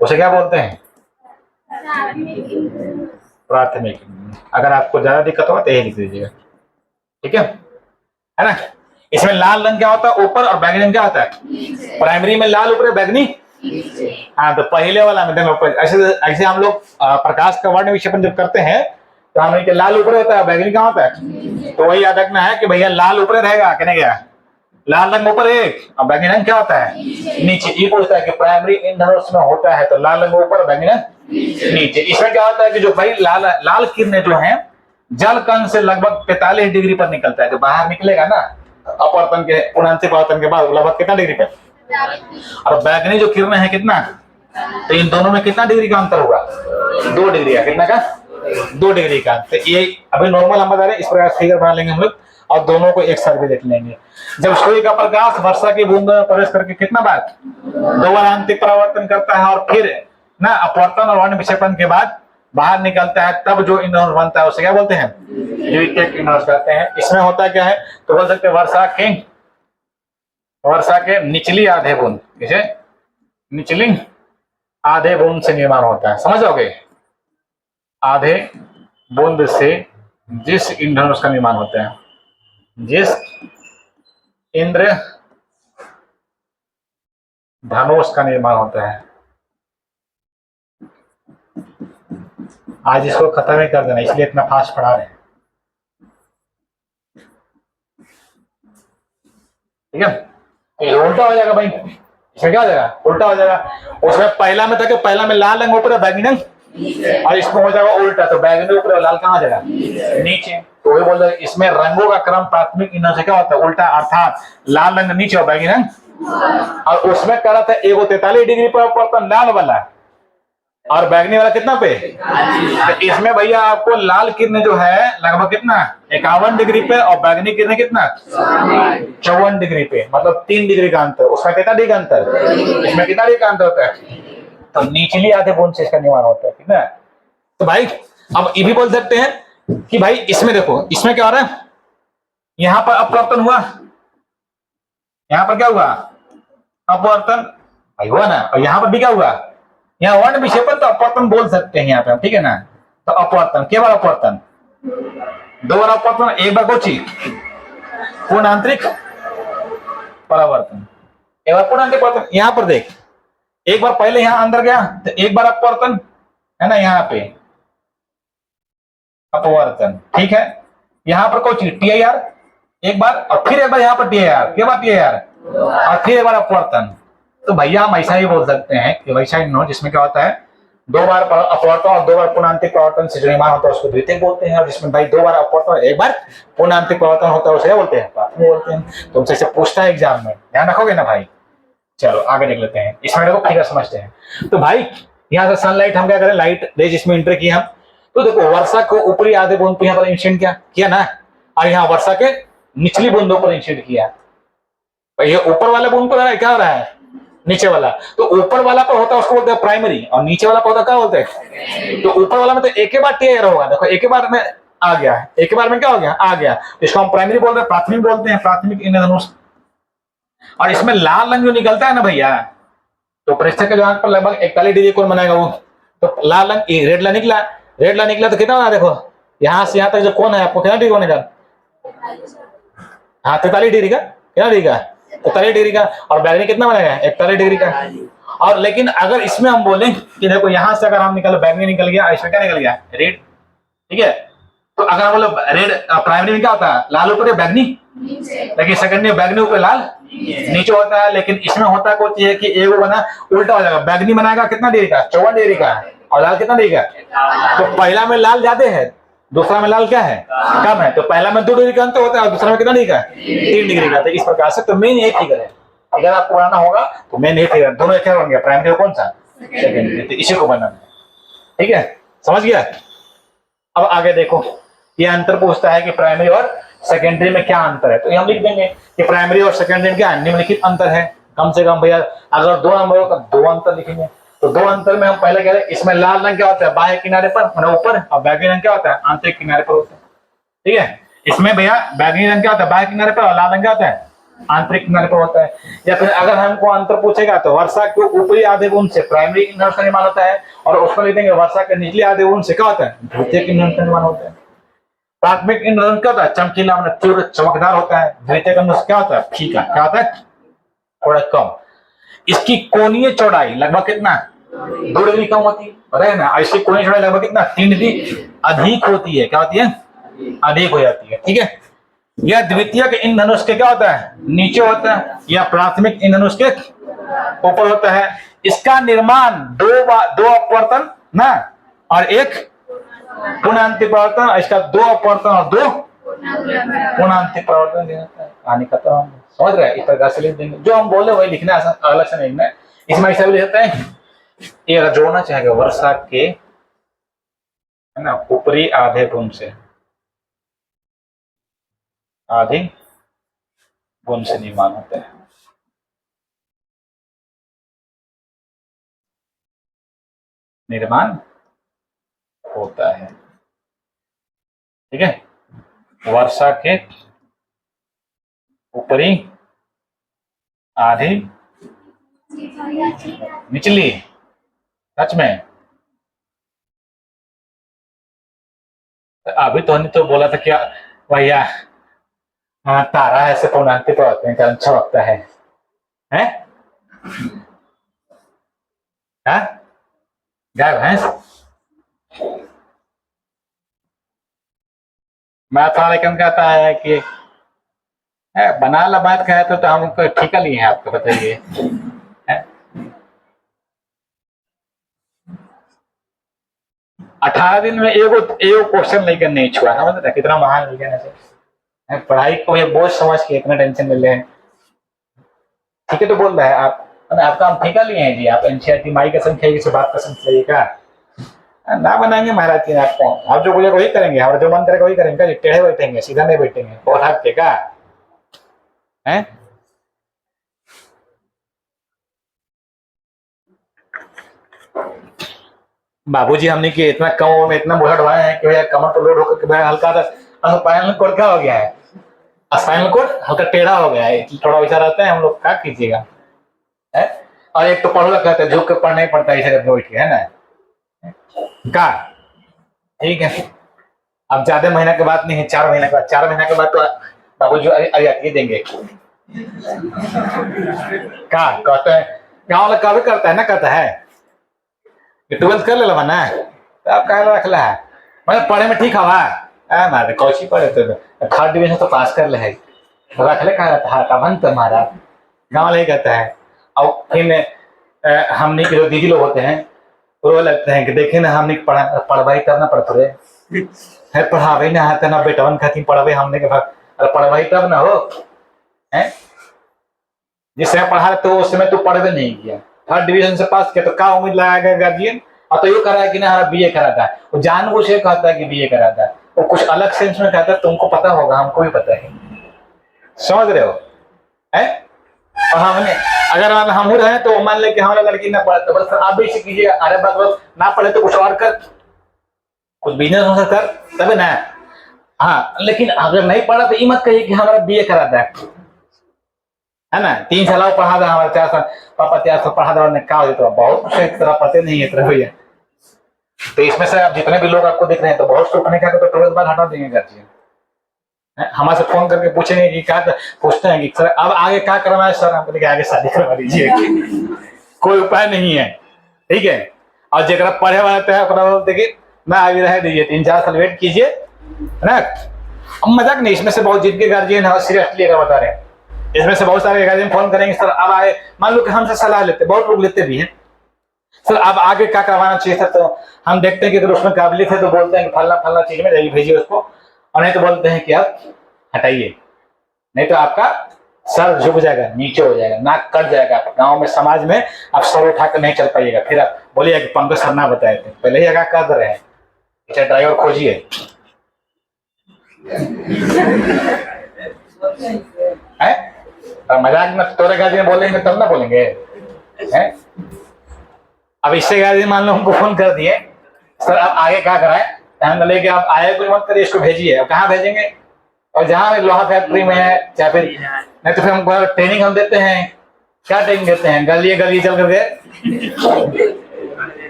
उसे क्या बोलते हैं? प्राथमिक। अगर आपको ज्यादा दिक्कत होगा तो यही लिख दीजिएगा। ठीक है ना? इसमें लाल रंग क्या होता है? ऊपर, और बैगनी रंग क्या होता है? प्राइमरी में लाल ऊपर, बैगनी। हाँ, तो पहले वाला में देखो, ऐसे हम लोग प्रकाश का वर्ण विक्षेपण जब करते हैं तो हमें लाल ऊपर होता है, बैगनी कहाँ होता है? तो वही याद रखना है कि भैया लाल ऊपर रहेगा, कहने गया लाल रंग ऊपर एक और बैगनी रंग क्या होता है? नीचे। ये पूछता है कि प्राइमरी इंधनुष में होता है तो लाल रंग ऊपर, बैगनी रंग नीचे। इसमें क्या होता है कि जो भाई लाल किरणें जो है जल कण से लगभग 45 डिग्री पर निकलता है, जो बाहर निकलेगा ना अपवर्तन के, पूर्णांतरिक परावर्तन के बाद लगभग कितना डिग्री पर? और बैगनी जो किरणें है कितना? तो इन दोनों में कितना डिग्री का अंतर होगा? 2 डिग्री का। कितना का? 2 डिग्री का। तो ये अभी नॉर्मल हम बता रहे हैं, इस प्रकार फिगर बना लेंगे हम लोग और दोनों को एक साथ भी देख लेंगे। जब सूर्य का प्रकाश वर्षा की बूंद में प्रवेश करके कितना बार? 2 बार आंतरिक परावर्तन करता है और फिर ना अपवर्तन और वर्ण विक्षेपण के बाद बाहर निकलता है, तब जो इंधन बनता है उसे क्या बोलते हैं? द्वितीयक ईंधन कहते हैं। इसमें होता क्या है? तो बोल सकते हैं वर्षा के निचली आधे बूंद, किसे? निचली आधे बूंद से निर्माण होता है। समझ जाओगे? आधे बूंद से जिस ईंधन उसका निर्माण होता है, जिस इंद्र धनुष का निर्माण होता है। आज इसको खत्म ही कर देना, इसलिए इतना फास्ट पढ़ा रहे हैं। ठीक है, ये उल्टा हो जाएगा भाई, इसमें क्या हो जाएगा, उल्टा हो जाएगा। उसमें पहला में था कि पहला में लाल रंग ऊपर है, बैगनी रंग, और इसमें हो जाएगा उल्टा, तो बैगनी ऊपर लाल कहाँ आ जाएगा, नीचे। तो वही बोल रहे इसमें रंगों का क्रम प्राथमिक ईंधन से क्या होता है, उल्टा, अर्थात लाल रंग नीचे और बैगनी रंग। और उसमें कह रहा था एगो 43 डिग्री पर अपवर्तन लाल वाला, और बैगनी वाला कितना पे, तो इसमें भैया आपको लाल किरण जो है लगभग कितना 51 डिग्री पे, और बैगनी किरण कितना 54 डिग्री पे, मतलब 3 डिग्री का अंतर। उसमें कितना डिग्री का अंतर, इसमें कितना डिग्री का अंतर होता है, तो निचली आधे बूंद से इसका निर्माण होता है, ठीक है। तो भाई अब ये भी बोल सकते हैं कि भाई इसमें देखो, इसमें क्या हो रहा है, यहां पर अपवर्तन हुआ, यहां पर क्या हुआ, अपवर्तन भाई हुआ ना, और यहां पर भी क्या हुआ, यहाँ वर्ण विक्षेपण, तो अपवर्तन बोल सकते हैं यहाँ पे, ठीक है ना। तो अपवर्तन, केवल अपवर्तन, दो बार अपवर्तन, एक बार कोची पूर्ण आंतरिक परावर्तन, एक बार पूर्ण आंतरिक परावर्तन। यहाँ पर देख, एक बार पहले यहाँ अंदर गया तो एक बार अपवर्तन है ना, यहाँ पे अपवर्तन, ठीक है। यहाँ पर कोई चीज TIR एक बार, और फिर एक बार यहाँ पर TIR, के बाद TIR, और फिर एक बार अपवर्तन। तो भैया हम ऐसा ही बोल सकते हैं कि वैसा ही नो, जिसमें क्या होता है दो बार अपवर्तन और दो बार पूर्णांतिक परावर्तन से जो निर्माण होता है उसको द्वितीयक बोलते हैं, और जिसमें भाई दो बार अपवर्तन एक बार पूर्णांतिक परावर्तन होता है उसे बोलते हैं प्राथमिक बोलते हैं। तुमसे से पूछता है एग्जाम में, ध्यान रखोगे ना भाई। चलो आगे देख लेते हैं, इसमें देखो फिगर समझते हैं। तो भाई यहाँ से सनलाइट हम क्या करें, लाइट रेज इसमें इंटर किया, तो देखो वर्षा को ऊपरी आधे बूंद पे यहाँ पर इंसिडेंट किया ना, और यहाँ वर्षा के निचली बूंदों पर इंसिडेंट किया। ये ऊपर वाले बूंद पर क्या हो रहा है, नीचे वाला। तो ऊपर वाला पर होता है उसको बोलते हैं प्राइमरी, और नीचे वाला पौधा क्या बोलते हैं। तो ऊपर वाला में तो एक ही बार TIR होगा, देखो एक ही बार में आ गया, एक ही बार में क्या हो गया, आ गया, तो इसको हम प्राइमरी बोलते हैं, प्राथमिक बोलते हैं, प्राथमिक इंद्रधनुष। और इसमें लाल रंग जो निकलता है ना भैया, तो प्रेक्षक के जो आंख पर लगभग 41 डिग्री कोण बनाएगा वो, तो लाल रंग रेड ला निकला, रेड ला निकला तो कितना बना, देखो यहां से यहां तक जो कोण है आपको कितना डिग्री बनेगा, हाँ 43 डिग्री का, कितना डिग्री का 43 डिग्री का, और बैगनी कितना बनेगा 41 डिग्री का। और लेकिन अगर इसमें हम बोले कि देखो यहां से अगर हम निकल बैगनी निकल गया, इसमें क्या निकल गया रेड, ठीक है। तो अगर हम बोले रेड प्राइमरी में क्या होता है, लाल ऊपर बैगनी, लेकिन सेकेंडरी में बैगनी ऊपर लाल नीचे होता है। लेकिन इसमें होता कुछ है कि एगो बना उल्टा हो जाएगा, बैगनी बनाएगा कितना डिग्री का 54 डिग्री का, और लाल कितना डिग्री का। तो पहला में लाल ज्यादा है, दूसरा में लाल क्या है कम है, तो पहला में 2 डिग्री का अंतर होता है, और दूसरा में कितना डिग्री का 3 डिग्री का। तो इस प्रकार से तो मेन यही फिगर है, अगर आपको बनाना होगा तो मेन यही फिगर, दोनों क्या बन गया, प्राइमरी कौन सा सेकेंडरी, तो इसी को बनाना, ठीक है, समझ गया। अब आगे देखो, ये अंतर पूछता है कि प्राइमरी और सेकेंडरी में क्या अंतर है, तो हम लिख देंगे कि प्राइमरी और सेकेंडरी में क्या निम्नलिखित अंतर है। कम से कम भैया अगर 2 नंबर हो तो 2 अंतर लिखेंगे। तो 2 अंतर में हम पहले कह रहे हैं, इसमें लाल रंग क्या होता है बाह्य किनारे पर मतलब ऊपर, और बैगनी रंग क्या होता है आंतरिक किनारे पर होता है, ठीक है। इसमें भैया बैगनी रंग क्या होता है बाह्य किनारे पर, और लाल रंग क्या होता है आंतरिक किनारे पर होता है। या फिर अगर हमको अंतर पूछेगा तो वर्षा के ऊपरी आधे बूंद से प्राइमरी इंधन का निर्माण होता है, और उसमें लिख देंगे वर्षा के निचले आधे बूंद से क्या होता है द्वितीयक इंधन का निर्माण होता है। प्राथमिक इंधन क्या होता है चमकीला मतलब तीव्र चमकदार होता है, द्वितीयक इंधन क्या होता है फीका, क्या होता है थोड़ा कम। इसकी कोणीय चौड़ाई लगभग कितना 2 डिग्री कम होती है, पता है ना। इसकी कोणीय चौड़ाई लगभग कितना 3 डिग्री अधिक होती है, क्या होती है अधिक हो जाती है, ठीक है। यह द्वितीयक इंधनुष के क्या होता है नीचे होता है, या प्राथमिक इंधनुष के ऊपर होता है। इसका निर्माण दो अपवर्तन ना और एक पूर्णांतिक परावर्तन, इसका 2 अपवर्तन और 2 पूर्णांतिक परावर्तन आने का, तो हम समझ रहे हैं। इस प्रकार से लिख देंगे, जो हम बोले वही लिखना है, अलग से नहीं लिखना है। इसमें ऐसा भी लिख सकते हैं, ये अगर जोड़ना चाहेगा वर्षा के है ना ऊपरी आधे बूंद से, आधे बूंद से निर्माण होता है, निर्माण होता है, ठीक है। वर्षा के ऊपरी आधी निचली, सच में अभी तो हमने तो बोला था क्या भैया, हाँ तारा ऐसे पूर्णांतिक परावर्तन का अच्छा लगता है, हैं हाँ गाय भैंस। मैं तो लेकिन कहता है कि बना ला बात कहे तो हम ठीका लिए हैं आपको बताइए, 18 दिन में एगो एगो क्वेश्चन लेकर नहीं छुआ, समझ रहे कितना महान लिखने से। पढ़ाई को ये बोझ समझ के इतना टेंशन ले ले। ठीक है, तो बोल रहा है आप आपका हम ठेका लिए हैं जी, आप एनसीईआरटी माई कसम खाइए से बात कसम खाइएगा ना बनाएंगे महाराज जी आपको। आप जो बोलेगा वही करेंगे, और जो मन करेगा वही करेंगे, टेढ़े बैठेंगे सीधा नहीं बैठेंगे, बहुत हाथ ठेका है। बाबूजी हमने कि इतना कम उम्र में इतना बोझा ढोया है कि भैया कमर तो लोड होकर भैया हल्का स्पाइनल कोड क्या हो गया है, स्पाइनल कोड हल्का टेढ़ा हो गया है, थोड़ा वैसा रहता है। हम लोग क्या कीजिएगा है। और एक तो पढ़ो कहते हैं झुक के पढ़ना ही पड़ता है इसे बैठ के, है ना का। ठीक है, अब ज्यादा महीना के बाद नहीं है, 4 महीने के बाद, 4 महीने के बाद तो बाबूजी अरियाती देंगे का कहते हैं। गाँव वाला कभी करता है ना, कहता है 12th कर ले ना तो आप कह रख ला है, मतलब पढ़े में ठीक हवा मारे कौची पढ़े तो 3rd डिवीजन तो पास कर ले है, रख ले कहा रहता है कबन तुम्हारा गाँव वाला ही कहता है। और फिर हमने के जो दीदी लोग होते हैं वो लगते हैं कि देखे ना हमने पढ़वाई तब ना पढ़ते है, पढ़ावे ना आते ना बेटवन खाती पढ़ावे हमने के पढ़वाई तब ना हो है। जिस समय पढ़ा तो उस समय तो पढ़वे नहीं किया, 3rd डिवीजन से पास किया तो क्या उम्मीद लगाएगा गार्जियन। और तो ये करा है कि ना हमारा बीए करा था, वो जानबूझ के कहता है कि बीए करा था, वो कुछ अलग सेंस में कहता है, तुमको पता होगा हमको भी पता है, समझ रहे हो है। और हमने अगर हम रहे तो मान ले कि हमारा लड़की ना पढ़े तो बस आप भी इसे कीजिए, अरे बात ना पढ़े तो कुछ और कर, कुछ बिजनेस कर तभी ना। हाँ, लेकिन अगर नहीं पढ़ा तो ये मत कहिए कि हमारा बीए करा था, है ना। 3 साल पढ़ा था हमारे, 4 साल पापा 4 साल पढ़ा था, क्या हो जाता बहुत कुछ एक तरह पते नहीं है तरह भैया। तो इसमें से आप जितने भी लोग आपको दिख रहे हैं तो बहुत सुखने का तो 12th बाद हटा देंगे गार्जियन, हमारे से फोन करके पूछेंगे कि क्या पूछते हैं कि सर अब आगे क्या करना है, सर हम कहते आगे शादी करवा दीजिए कोई उपाय नहीं है, ठीक है। और जरा पढ़े वाला तो देखिए ना आगे रह दीजिए, 3-4 साल वेट कीजिए, है ना। अब मजाक नहीं, इसमें से बहुत जिनके गार्जियन है सीरियसली बता रहे हैं, इसमें से बहुत सारे गार्जियन फोन करेंगे सर अब आए, मान लो कि हमसे सलाह लेते, बहुत लोग लेते भी हैं, सर अब आगे क्या करवाना चाहिए सर। तो हम देखते हैं कि अगर उसमें काबिलियत है तो बोलते हैं कि फलना फलना चीज में जाइए भेजिए उसको, और नहीं तो बोलते हैं कि आप हटाइए, नहीं तो आपका सर झुक जाएगा, नीचे हो जाएगा, नाक कट जाएगा, गांव में समाज में आप सर उठा कर नहीं चल पाइएगा। फिर आप बोलिएगा कि पंकज सर ना बताए थे, पहले ही आगा कर रहे हैं, अच्छा ड्राइवर खोजिए मजाक में तोरे गार्जियन बोलेंगे तब ना बोलेंगे है। अब इससे गार्जियन मान लो हमको फोन कर दिए सर अब आगे क्या कराए, हम लेके आप आए कोई मत करिए, इसको भेजिए। अब कहाँ भेजेंगे, और जहाँ लोहा फैक्ट्री में है या फिर नहीं तो फिर हम ट्रेनिंग हम देते हैं, क्या ट्रेनिंग देते हैं, गली गली चल करके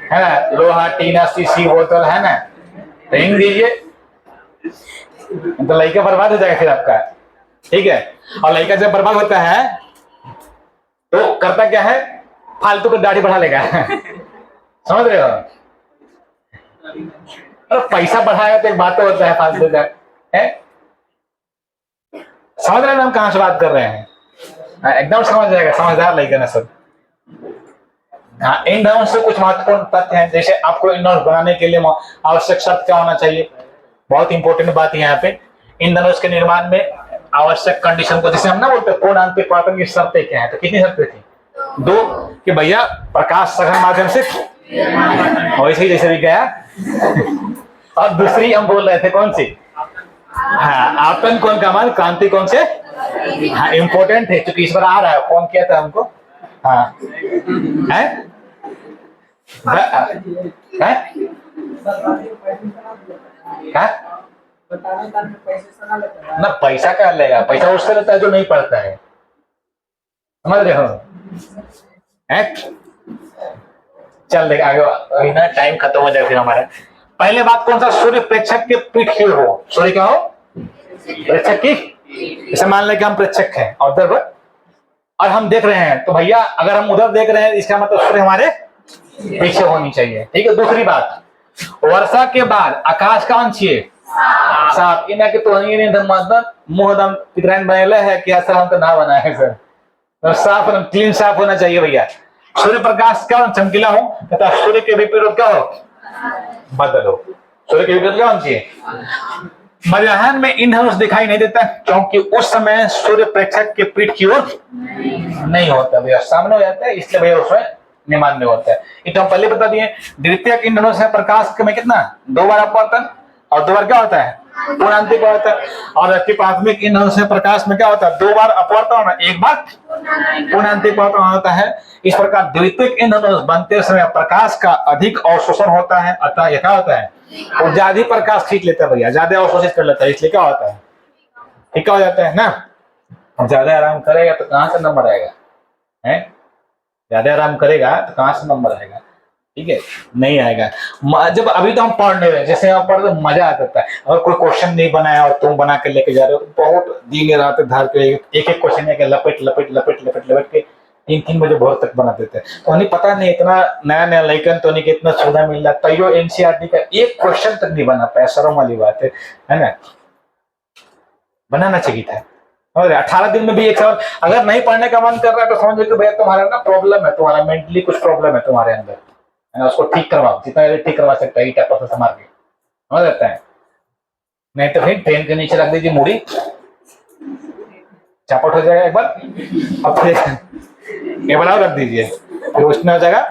है ना, लोहा टीना सीसी बोतल है ना, ट्रेनिंग दीजिए, तो लड़का बर्बाद हो जाएगा फिर आपका, ठीक है। और लड़का जब बर्बाद होता है तो करता क्या है, फालतू को दाढ़ी बढ़ा लेगा समझ रहे हो। और पैसा बढ़ाएगा तो एक बात तो होता है फालतू का है, समझ रहे हैं हम कहां से बात कर रहे हैं, एकदम समझ जाएगा, समझदार लड़का ना सब। हाँ, इन डाउन से कुछ महत्वपूर्ण तथ्य हैं, जैसे आपको इन डाउन बनाने के लिए आवश्यक शर्त क्या होना चाहिए, बहुत इंपॉर्टेंट बात है यहाँ पे। इन धनुष के निर्माण में आवश्यक कंडीशन को जैसे हम ना बोलते पूर्णांक पाटन की शर्तें क्या है, तो कितनी शर्तें थी, 2 कि भैया प्रकाश सघन माध्यम से वैसे ही जैसे भी गया और दूसरी हम बोल रहे थे कौन सी, हाँ आपतन कोण का मान क्रांति कोण से, हाँ इंपॉर्टेंट है क्योंकि इस बार आ रहा है, फोन किया था हमको, हाँ है ना, पैसा क्या लेगा, पैसा उससे लेता है जो नहीं पढ़ता है, समझ रहे हो है? चल देख आगे ना, टाइम खत्म हो जाए फिर हमारा। पहले बात कौन सा, सूर्य प्रेक्षक के पीठ की हो, सूर्य क्या हो, प्रेक्षक की, जैसे मान लें कि हम प्रेक्षक हैं और उधर और हम देख रहे हैं, तो भैया अगर हम उधर देख रहे हैं इसका मतलब सूर्य हमारे पीछे होनी चाहिए, ठीक है। दूसरी बात, वर्षा के बाद आकाश का अंश साफ, इन्हें के तो मुंह दम पितराइन बनेला है कि सर हम तो ना बना है सर, तो साफ क्लीन साफ होना चाहिए भैया। सूर्य प्रकाश का चमकीला हो तथा सूर्य के विपरीत क्या हो बदलो। सूर्य की विपरीत क्या होनी चाहिए? मध्याह्न में इंद्रधनुष दिखाई नहीं देता क्योंकि उस समय सूर्य प्रेक्षक के पीठ की ओर नहीं होता भैया, सामने हो जाता है, इसलिए भैया उसमें निमान में होता है। ये तो हम पहले बता दिए। द्वितीयक इंद्रधनुष है प्रकाश में कितना? 2 बार अपवर्तन और 2 बार क्या होता है? पूर्णांतिक होता है। और जबकि प्राथमिक इंद्रधनुष है प्रकाश में क्या होता है? 2 बार अपवर्तन और 1 बार पूर्णांतिक होता है। इस प्रकार द्वितीयक इंद्रधनुष बनते समय प्रकाश का अधिक अवशोषण होता है, अतः यह क्या होता है? वो ज्यादा प्रकाश खींच लेता है भैया, ज्यादा अवशोषित कर लेता है, इसलिए क्या होता है? ठीक हो जाता है ना। ज्यादा आराम करेगा तो कहां से नंबर आएगा? है ज्यादा आराम करेगा तो कहां से नंबर आएगा? ठीक है, नहीं आएगा। जब अभी तो हम पढ़ नहीं रहे, जैसे हम पढ़ तो मजा आ जाता है। अगर कोई क्वेश्चन नहीं बनाया और तुम बना के लेके जा रहे हो तो बहुत दिन रात धार के एक क्वेश्चन है लपेट लपेट लपेट लपेट लपेट के 3-3 बजे भोर तक बना देते हैं। तो हमें पता नहीं, इतना नया नया लेकिन तो नहीं कि इतना सुविधा मिल रहा है। तो एनसीईआरटी का एक क्वेश्चन तक नहीं बना पाया, शर्म वाली बात है ना। बनाना चाहिए था। और 18 दिन में भी एक सवाल अगर नहीं पढ़ने का मन कर रहा है तो समझ लो भैया तुम्हारा ना प्रॉब्लम है, तुम्हारा मेंटली कुछ प्रॉब्लम है तुम्हारे अंदर, है ना। उसको ठीक करवाओ, जितना ठीक करवा सकता है ईटा पत्थर से मार के, समझ जाता है। नहीं तो फिर ट्रेन के नीचे रख दीजिए मूड़ी, चापट हो जाएगा एक बार, अब फिर ये बनाओ रख दीजिए, फिर उसमें हो जाएगा,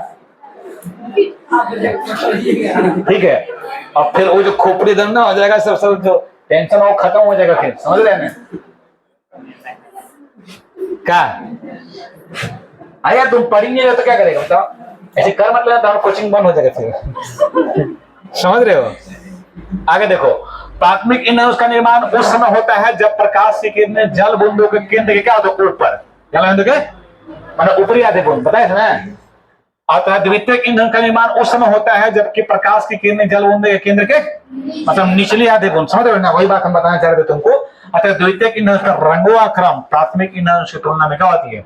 ठीक है। अब फिर वो जो खोपड़ी दर्द ना हो जाएगा, सब जो टेंशन वो खत्म हो जाएगा, फिर समझ रहे हैं ना क्या? आया तुम पढ़ेंगे तो क्या करेगा बताओ? ऐसे कर मतलब तो कोचिंग बंद हो जाएगा फिर समझ रहे हो। आगे देखो, प्राथमिक इंद्रधनुष का निर्माण उस समय होता है जब प्रकाश की किरणें जल बूंदों के केंद्र के क्या होता है? ऊपर, जल बूंदों के माने ऊपरी आधे बूंद, बताए थे ना। और द्वितीयक ईंधन का निर्माण उस समय होता है जबकि प्रकाश की किरणें जल बूंदे के केंद्र के मतलब निचली आधे बूंद, समझ रहे हो ना। वही बात हम बताना चाह रहे थे तुमको। अतः द्वितीयक ईंधन का रंगों क्रम प्राथमिक ईंधन की तुलना में क्या होती है?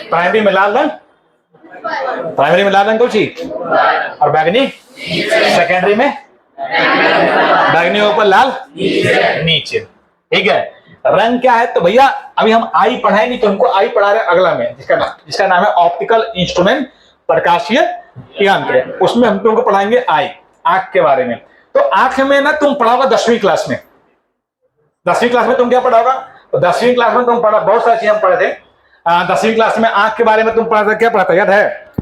प्राइमरी में लाल रंग, प्राइमरी में लाल रंग कौन सी और बैगनी सेकेंडरी में, बैगनी ऊपर लाल नीचे, ठीक है। रंग क्या है तो भैया अभी हम आई पढ़ाए नहीं, तुमको आई पढ़ा रहे अगला में, जिसका नाम है ऑप्टिकल इंस्ट्रूमेंट, प्रकाशीय यंत्र। उसमें हम तुमको पढ़ाएंगे आई, आंख के बारे में। तो आंख में ना तुम पढ़ाओगा 10वीं क्लास में। 10वीं क्लास में तुम क्या पढ़ाओगा? तो 10वीं क्लास में तुम पढ़ा बहुत सारी चीजें हम पढ़े थे। 10वीं क्लास में आंख के बारे में तुम पढ़ा था, क्या पढ़ा था याद है?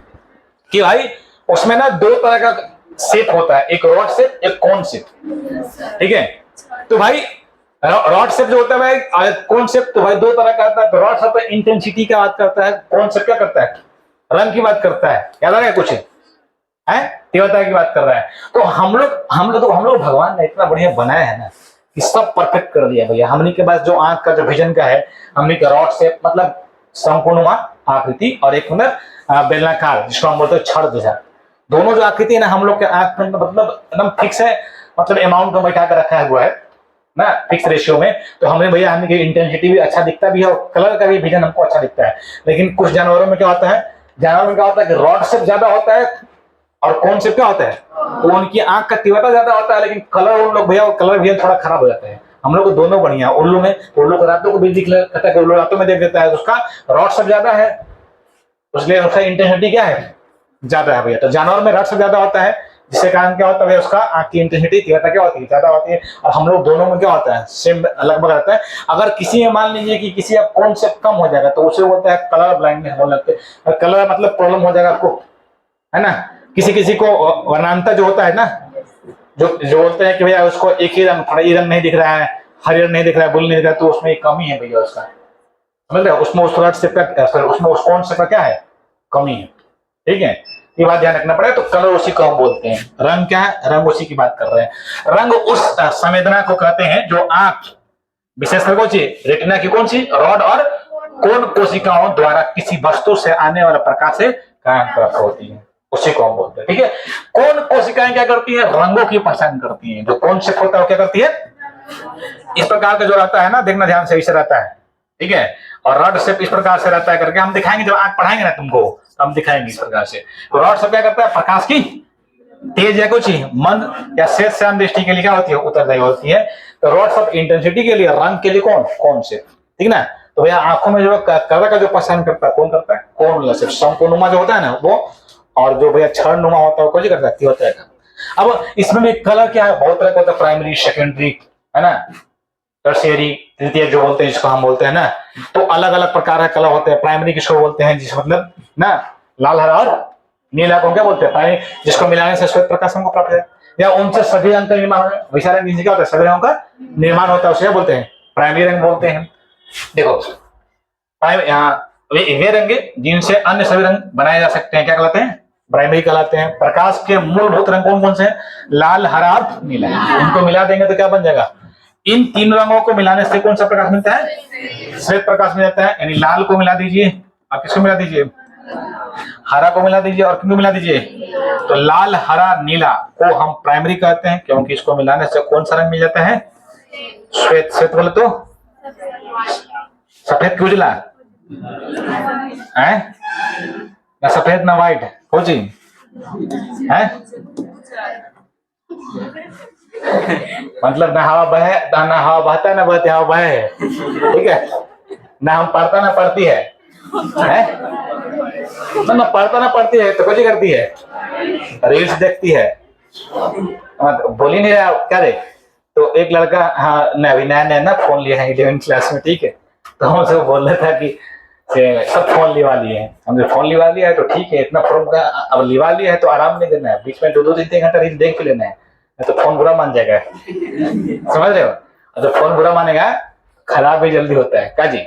कि भाई उसमें ना 2 तरह का शेप होता है, एक रॉड शेप, एक कोन शेप, ठीक है। तो भाई रॉड शेप जो होता है भाई, कोन शेप तो भाई 2 तरह का आता है। रॉड शेप इंटेंसिटी का बात करता है, कोन शेप क्या करता है? रंग की बात करता है। याद आ रहा है कुछ है? तीव्रता की बात कर रहा है। तो हम लोग भगवान ने इतना बढ़िया बनाया है ना कि सब परफेक्ट कर दिया भैया। हमने के पास जो आंख का जो विजन का है, हमने का रॉड शेप मतलब संपूर्णमा आकृति और एक बेलनाकार जिसको हम बोलते हैं छड़ जैसा, दोनों जो आकृति है ना हम लोग के आंख में मतलब एकदम फिक्स है, मतलब अमाउंट में बैठा कर रखा हुआ है ना, फिक्स रेशियो में। तो हमने भैया हमने इंटेंसिटी भी अच्छा दिखता भी है और कलर का भी विजन हमको अच्छा दिखता है। लेकिन कुछ जानवरों में क्या होता है, जानवर में क्या होता है कि रॉड शेप ज्यादा होता है और कोन शेप क्या होता है, तो उनकी आंख का तीव्रता ज्यादा होता है, लेकिन कलर उन लोग भैया कलर विजन थोड़ा खराब हो जाता है। हम लोग को दोनों बढ़िया। उल्लू को रातों को भी दिख लेता है, उल्लू रातों में देख देता है, तो उसका रॉड शेप ज्यादा है, इसलिए उसका इंटेंसिटी क्या है, ज्यादा है भैया। तो जानवर में रॉड शेप ज्यादा होता है, जिसके कारण क्या होता है उसका आंख की इंटेंसिटी तीव्रता क्या होती है, ज्यादा होती है। और हम लोग दोनों में क्या होता है, सेम लगभग रहता है। अगर किसी में मान लीजिए कि किसी का कौन से कम हो जाएगा तो उसे बोलते हैं कलर ब्लाइंडनेस बोल लगते हैं, कलर मतलब प्रॉब्लम हो जाएगा आपको, है ना। किसी को वर्णांतर जो होता है ना, जो बोलते हैं कि भैया उसको एक ही रंग, थोड़ा ये रंग नहीं दिख रहा है, हरी रंग नहीं दिख रहा है, बुल नहीं दिख रहा है, तो उसमें एक कमी है भैया उसका, समझ रहे हो। उसमें उस रॉड शेप का, उसमें उस कौन से का क्या है, कमी है, ठीक है। ये बात ध्यान रखना पड़ेगा। तो कलर उसी को हम बोलते हैं, रंग क्या है, रंग उसी की बात कर रहे हैं। रंग उस संवेदना को कहते हैं जो आंख विशेषकर कौन सी, रेटिना की कौन सी, रॉड और कोन कोशिकाओं द्वारा किसी वस्तु से आने वाले प्रकाश से कारण प्राप्त होती है, उसी को हम बोलते हैं, ठीक है। कोन कोशिकाएं क्या करती है, रंगों की पहचान करती है। जो कौन से होता है वो क्या करती है, इस प्रकार का जो रहता है ना, देखना ध्यान से, इसे रहता है, ठीक है। और रॉड शेप इस प्रकार से रहता है करके हम दिखाएंगे, जब आंख पढ़ाएंगे ना तुमको तो हम दिखाएंगे इस प्रकार से। तो रॉड शेप क्या करता है, प्रकाश की तेज या कुछ मन या शेष श्याम दृष्टि के लिए क्या होती है, उत्तरदायी होती है। तो रॉड शेप इंटेंसिटी के लिए, रंग के लिए कौन से, ठीक ना। तो भैया आंखों में जो कलर का जो पहचान करता है कौन करता है, कौन शेप, संपूर्णमा जो होता है ना वो, और जो भैया छड़ नुमा होता है वो कौन करता है, तीव्रता का। अब इसमें भी कलर क्या है, बहुत तरह का होता है, प्राइमरी, सेकेंडरी, है ना, टर्शियरी, तृतीय जो बोलते हैं, जिसको हम बोलते हैं ना, तो अलग अलग प्रकार के कलर होते हैं। प्राइमरी किसको बोलते हैं, जिस मतलब ना लाल, हरा और नीला को क्या बोलते हैं, प्राइमरी, जिसको मिलाने से श्वेत प्रकाश हमको प्राप्त है, या उनसे सभी रंग का निर्माण होता है। वैसा रंग जिनसे क्या होता है, सभी रंगों का निर्माण होता है, उसे क्या बोलते हैं, प्राइमरी रंग बोलते हैं। देखो यहाँ वे रंग जिनसे अन्य सभी रंग बनाए जा सकते हैं क्या कहलाते हैं, प्राइमरी कहलाते हैं। प्रकाश के मूलभूत रंग कौन कौन से हैं, लाल, हरा और नीला। इनको मिला देंगे तो क्या बन जाएगा, इन तीन रंगों को मिलाने से कौन सा प्रकाश मिलता है, श्वेत प्रकाश मिल जाता है। यानी लाल को मिला दीजिए, आप किसको मिला दीजिए, हरा को मिला दीजिए, और किसको मिला दीजिए, तो लाल, हरा, नीला को हम प्राइमरी कहते हैं, क्योंकि इसको मिलाने से कौन सा रंग मिल जाता है, श्वेत। श्वेत बोले तो सफेद की उजला है ना, सफेद ना व्हाइट हो जी है, मतलब ना हवा बहे, ना हवा बहता है, ना बहती हवा बहे है, ठीक है, ना हम पढ़ता ना पढ़ती है, ना पढ़ता ना पढ़ती है, तो कुछ ही करती है, रील्स देखती है, बोल ही नहीं रहा क्या रे। तो एक लड़का, हाँ अभी नया नया ना फोन लिया है 11वीं क्लास में, ठीक है, तो हमसे बोल रहा था कि सब फोन लिवा लिए हैं, हमने फोन लिवा लिया है तो ठीक है, इतना फोन का अब लिवा लिया है तो आराम नहीं देना है, बीच में 2-2 3-3 घंटा रील देख भी लेना है, तो फोन बुरा मान जाएगा, समझ रहे हो। जब फोन बुरा मानेगा खराब भी जल्दी होता है, क्या जी,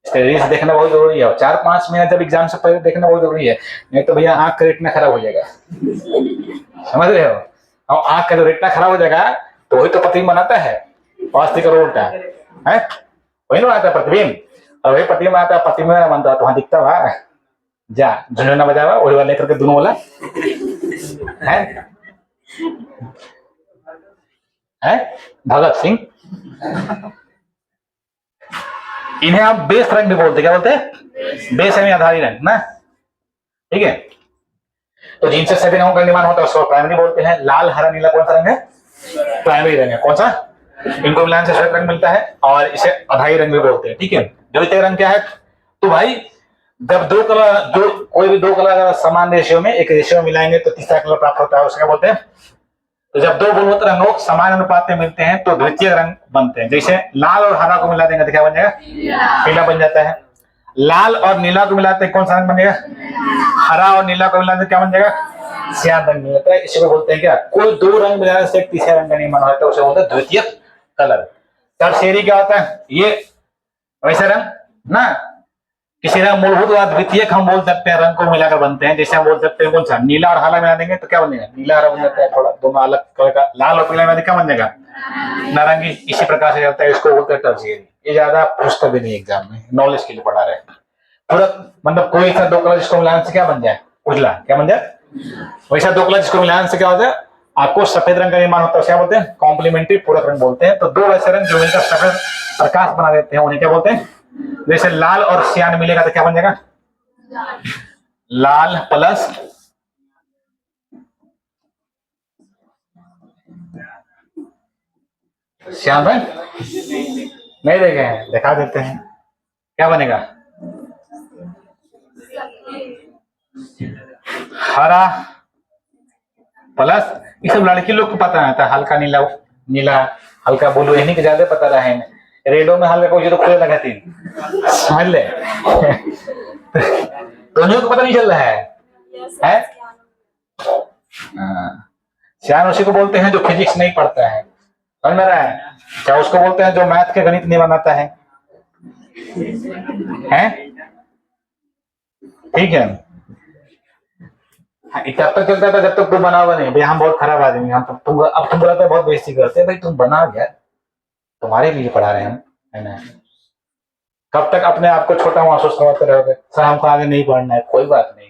रील्स देखना बहुत जरूरी है, 4-5 मिनट जब एग्जाम से पहले देखना बहुत जरूरी है, नहीं तो भैया आंख का रेटिना खराब हो जाएगा, समझ रहे हो। और आंख का जो रेटिना खराब हो जाएगा तो वही तो प्रतिबिंब बनाता है, वास्तविक और उल्टा है, वही ना बनाता है प्रतिबिंब, और वही प्रतिबिंब आता है, प्रतिबिंब ना बनता तो वहां दिखता हुआ जा झुनझुना बजा हुआ वही वाला लेकर के दोनों वाला है भगत सिंह। इन्हें आप बेस रंग भी बोलते, क्या बोलते हैं, बेस यानी आधारी रंग ना, ठीक है। तो जिनसे सभी रंगों का निर्माण होता है उसको प्राइमरी बोलते हैं। लाल, हरा, नीला कौन सा रंग है, प्राइमरी रंग है, कौन सा, इनको मिलाने से श्वेत रंग मिलता है, और इसे आधारी रंग भी बोलते हैं, ठीक है। द्वितीय रंग क्या है, तो भाई जब दो कलर, जो कोई भी दो कलर समान रेशियो में एक रेशियो में मिलाएंगे तो तीसरा कलर प्राप्त होता है, उसे क्या बोलते हैं। तो जब दो गुणवत्ता रंगों समान अनुपात में मिलते हैं तो द्वितीय रंग बनते हैं। जैसे लाल और हरा को मिला देंगे तो क्या बन जाएगा, पीला बन जाता है। लाल और नीला को मिलाते हैं कौन सा रंग बनेगा, हरा और नीला को मिलाते क्या बन जाएगा, श्याम रंग मिल जाता है। इसी को बोलते हैं क्या, कोई दो रंग मिलाने से एक तीसरा रंग का निर्माण होता है, उसे बोलते हैं द्वितीय कलर। टर्शियरी क्या होता है, ये वैसे रंग ना, किसी रंग मूलभूत व द्वितीय हम बोल सकते हैं, रंग को मिलाकर बनते हैं। जैसे हम बोल सकते हैं कौन सा, नीला और हरा मिला देंगे तो क्या बनेगा, नीला हरा बन जाता है, थोड़ा दोनों अलग कलर का। लाल और पीला मिला क्या बन जाएगा, नारंगी। इसी प्रकार से चलता है, इसको बोलते हैं टर्शियरी। ये ज्यादा पूछता भी नहीं एग्जाम में, नॉलेज के लिए पढ़ा रहे हैं पूरा, मतलब कोई सा दो कलर जिसको मिलाने से क्या बन जाए, उजला क्या बन जाए, वैसा दो कलर जिसको मिलाने से क्या होता है, आपको सफेद रंग का निर्माण होता है, क्या बोलते हैं, कॉम्प्लीमेंट्री पूरक रंग बोलते हैं। तो दो वैसे रंग जो मिलकर सफेद प्रकाश बना देते हैं उन्हें क्या बोलते हैं। जैसे लाल और सियान मिलेगा तो क्या बन जाएगा, लाल प्लस श्याम है, नहीं देखे हैं, दिखा देते हैं, क्या बनेगा, हरा प्लस, ये सब लड़की लोग को पता रहता है, हल्का नीला, नीला हल्का ब्लू, इन्हीं को ज्यादा पता रहे। रेडो में हल्का कोई तो खुले लगा तीन, समझ ले दोनों को पता नहीं चल रहा है? श्यान उसी को बोलते हैं जो फिजिक्स नहीं पढ़ता है, समझ में रहा है, क्या उसको बोलते हैं जो मैथ के गणित नहीं बनाता है, ठीक है। तब तक चलता था जब तक तुम बनाओगे नहीं, भाई हम बहुत खराब आदमी, हम तुम अब तुम बुलाते बहुत बेइज्जती करते हैं, भाई तुम बना गया, तुम्हारे लिए पढ़ा रहे हैं, है ना। कब तक अपने आप को छोटा महसूस करते रहोगे, सर हमको आगे नहीं पढ़ना है, कोई बात नहीं,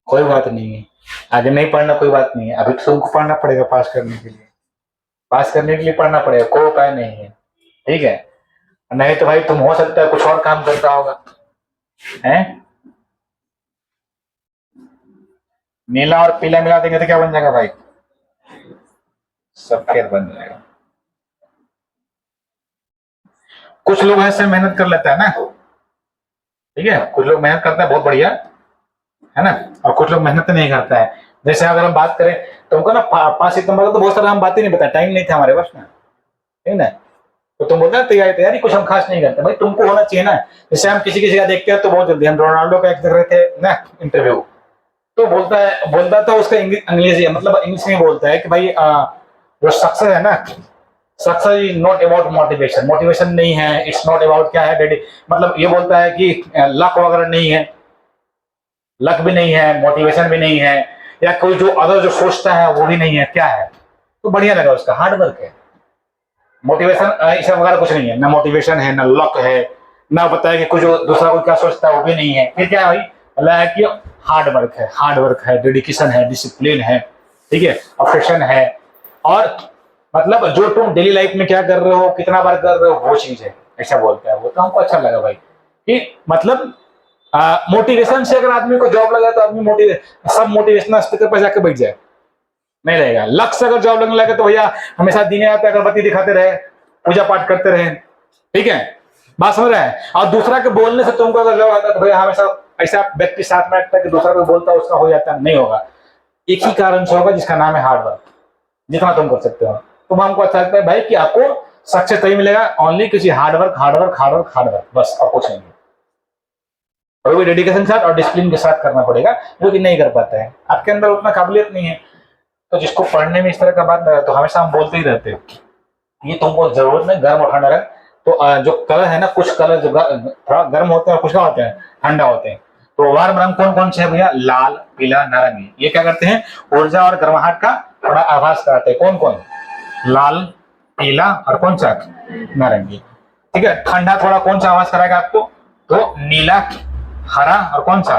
कोई बात नहीं है, आगे नहीं पढ़ना कोई बात नहीं है, अभी तो तुमको पढ़ना पड़ेगा पास करने के लिए, पास करने के लिए पढ़ना पड़ेगा, कोई उपाय नहीं है, ठीक है। नहीं तो भाई तुम हो सकता है कुछ और काम करता होगा, है। नीला और पीला मिला देंगे तो क्या बन जाएगा भाई, सफेद बन जाएगा। कुछ लोग ऐसे मेहनत कर लेता है ना, ठीक है, कुछ लोग मेहनत करता है बहुत बढ़िया, है ना, और कुछ लोग मेहनत नहीं करता है। जैसे अगर हम बात करें तुमको ना 5 सितंबर को तो बहुत सारा हम बातें नहीं बताया, टाइम नहीं था हमारे पास ना, ठीक ना। तो तुम बोलते ना तैयारी कुछ हम खास नहीं करते भाई, तुमको होना चाहिए ना। जैसे हम किसी का देखते हैं तो बहुत जल्दी, हम रोनाल्डो का एक देख रहे थे ना इंटरव्यू, तो बोलता था उसका अंग्रेजी मतलब इंग्लिश में बोलता है कि भाई जो सक्सेस है ना, success is not about motivation, motivation नहीं है, इट्स नॉट अबाउट क्या है डैडी, मतलब ये बोलता है कि लक वगैरह नहीं है, लक भी नहीं है, मोटिवेशन भी नहीं है, या कोई जो अदर जो सोचता है वो भी नहीं है, क्या है। तो बढ़िया लगा उसका, हार्ड वर्क है, मोटिवेशन ऐसा वगैरह कुछ नहीं है, ना मोटिवेशन है ना लक है, ना पता है कि कुछ दूसरा कोई क्या सोचता है वो भी नहीं है, फिर क्या है भाई, मतलब है कि हार्ड वर्क है, हार्ड वर्क है, डेडिकेशन है, डिसिप्लिन है, ठीक है, ऑब्सेशन है, और मतलब जो तुम डेली लाइफ में क्या कर रहे हो, कितना बार कर रहे हो, वो चीज है, ऐसा बोलता है वो। तो हमको अच्छा लगा भाई कि मतलब मोटिवेशन से अगर आदमी को जॉब लगा तो आदमी सब मोटिवेशनल स्पीकर पर जाकर बैठ जाए, नहीं रहेगा। लक से अगर जॉब लगने लगे तो भैया हमेशा दिन रात अगरबत्ती दिखाते रहे, पूजा पाठ करते रहे, ठीक है, बात समझ रहे हैं। और दूसरा के बोलने से तुमको अगर जॉब आता है तो भैया हमेशा ऐसा व्यक्ति साथ में आता है कि दूसरा को बोलता है उसका हो जाता है, नहीं होगा। एक ही कारण से होगा जिसका नाम है हार्ड वर्क, जितना तुम कर सकते हो। तुम हमको अच्छा लगता है भाई कि आपको सक्सेस तभी मिलेगा ओनली किसी hard work, hard work, hard work, hard work, बस और कुछ नहीं। और वो डेडिकेशन के साथ और डिसिप्लिन के साथ करना पड़ेगा, जो कि नहीं कर पाता है, आपके अंदर उतना काबिलियत नहीं है। तो जिसको पढ़ने में इस तरह का बात लगा तो हमेशा हम बोलते ही रहते हैं ये तुमको जरूरत नहीं गर्म और ठंडा रहे। तो जो कलर है ना, कुछ कलर जो थोड़ा गर्म होते हैं और कुछ क्या होते हैं, ठंडा होते हैं। तो वार्म रंग कौन कौन से है भैया, लाल, पीला, नारंगी, ये क्या करते हैं, ऊर्जा और गर्माहट का थोड़ा आभास कराते हैं। कौन कौन, लाल, पीला और कौन सा, नारंगी, ठीक है। ठंडा थोड़ा कौन सा आवाज कराएगा आपको, तो नीला, हरा और कौन सा,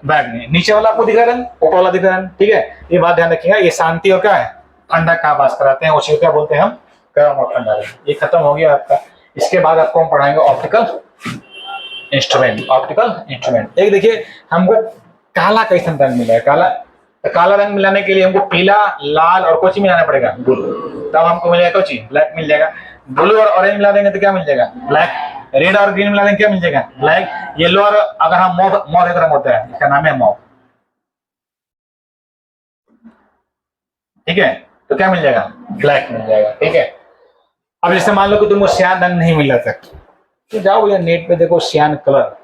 बैगनी। नीचे वाला आपको दिख रहा रंग, ऊपर वाला दिख रहा रंग, ठीक है। ये बात ध्यान रखिएगा, ये शांति और क्या है, ठंडा का आवाज कराते हैं, उसे क्या बोलते हैं हम, गर्म और ठंडा रंग। ये खत्म हो गया आपका। इसके बाद आपको हम पढ़ाएंगे ऑप्टिकल इंस्ट्रूमेंट। ऑप्टिकल इंस्ट्रूमेंट एक देखिए, हमको काला कैसा रंग मिला है, काला, तो काला रंग मिलाने के लिए हमको पीला, लाल और कुछ मिलाना पड़ेगा, ब्लू, तब हमको मिलेगा कुछ ब्लैक मिल जाएगा। ब्लू और ऑरेंज मिला देंगे तो क्या मिल जाएगा, ब्लैक। रेड और ग्रीन मिला देंगे क्या मिल जाएगा, ब्लैक। येलो और अगर हम मॉव एक रंग होता है, इसका नाम है मॉव, ठीक है, तो क्या मिल जाएगा, ब्लैक मिल जाएगा, ठीक है। अब जैसे मान लो कि तुमको सियान रंग नहीं मिल रहा था, तो जाओ भैया नेट पे देखो सियान कलर,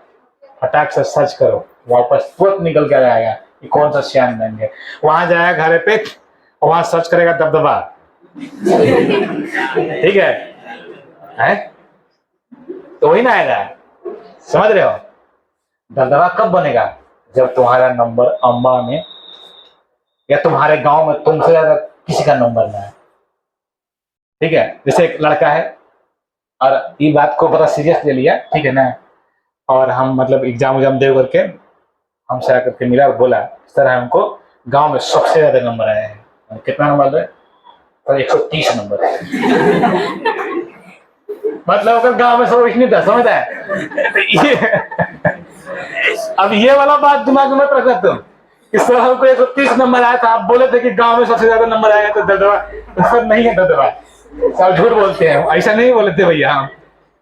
फटाक से सर्च करो, वापस तुरंत निकल के आएगा कि कौन सा सियान रंग है। वहां जाएगा घर पे और वहां सर्च करेगा दबदबा, ठीक है? तो वही ना आएगा, समझ रहे हो। दबदबा कब बनेगा, जब तुम्हारा नंबर अम्बा में या तुम्हारे गांव में तुमसे ज्यादा किसी का नंबर ना है, ठीक है। जैसे एक लड़का है और ये बात को बड़ा सीरियस ले लिया, ठीक है ना, और हम मतलब एग्जाम दे करके हमसे आकर के मिला और बोला इस तरह हमको गांव में सबसे ज्यादा नंबर आए हैं। कितना नंबर है, तो 130 नंबर मतलब अगर गांव में सब नहीं था, समझता है। तो ये अब ये वाला बात दिमाग में रख सकते हो, इस तरह हमको 130 नंबर आया था, आप बोले थे कि गांव में सबसे ज्यादा नंबर आएगा, तो दबदबा सब नहीं है, दबदबा सब झूठ बोलते हैं, ऐसा नहीं बोले थे भैया हम,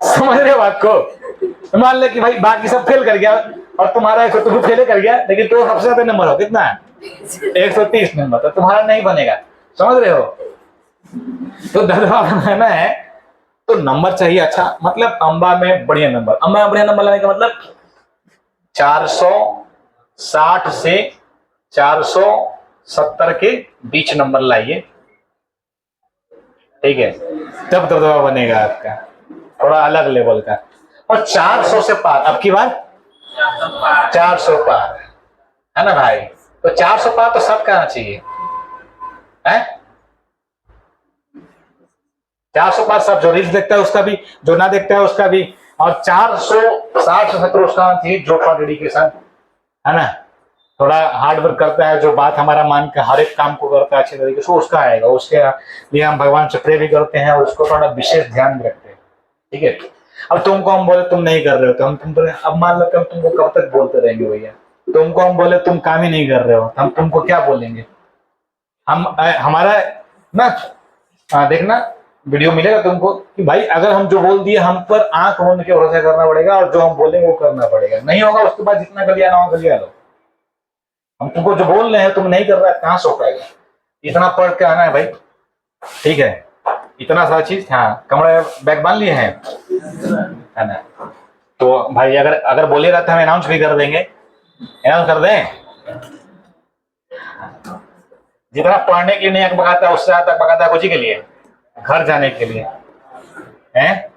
समझ रहे हो बात को। मान ले कि भाई बाकी सब फेल कर गया और तुम्हारा 100 फेल कर गया, लेकिन तो सबसे ज्यादा नंबर हो कितना है, 130 नंबर, तो तुम्हारा नहीं बनेगा, समझ रहे हो। तो दबदबा बनाना है तो नंबर चाहिए अच्छा, मतलब अम्बा में बढ़िया नंबर, अम्बा में बढ़िया नंबर लाने का मतलब 460 से 470 के बीच नंबर लाइए, ठीक है, तब दबदबा बनेगा आपका, थोड़ा अलग लेवल का। और 400 से पार, अब की बार 400 पार है ना भाई, तो 400 पार तो सबका आना चाहिए है, 400 पार सब, जो रील्स देखता है उसका भी, जो ना देखता है उसका भी। और 460 से 70 उसका आना चाहिए जो थोड़ा डेडिकेशन है ना, थोड़ा हार्ड वर्क करता है, जो बात हमारा मान के हर एक काम को करता है अच्छे तरीके से, उसका आएगा। उसके लिए हम भगवान से प्रे भी करते हैं और उसको थोड़ा विशेष ध्यान रखते हैं, ठीक है। अब तुमको हम बोले तुम नहीं कर रहे हो तो हम तुमको, अब मान लो हम तुमको कब तक बोलते रहेंगे भैया, तुमको हम बोले तुम काम ही नहीं कर रहे हो तो हम तुमको क्या बोलेंगे। हम हमारा ना देखना वीडियो मिलेगा तुमको कि भाई अगर हम जो बोल दिए हम पर आंख मूंद के भरोसा करना पड़ेगा और जो हम बोलेंगे वो करना पड़ेगा, नहीं होगा उसके बाद जितना गलिया ना हो गलिया लो। हम तुमको जो बोल रहे हैं तुम नहीं कर रहा है, कहां से हो पाएगा। इतना पढ़ के आना है भाई, ठीक है, इतना सारा चीज। हाँ, कमरे में बैग बांध लिए हैं, है ना। तो भाई अगर अगर बोले रहते हम अनाउंस भी कर देंगे, अनाउंस कर दें। जितना पढ़ने के लिए नहीं बकाता, उससे ज्यादा बकाता है कुछ के लिए, घर जाने के लिए, हैं।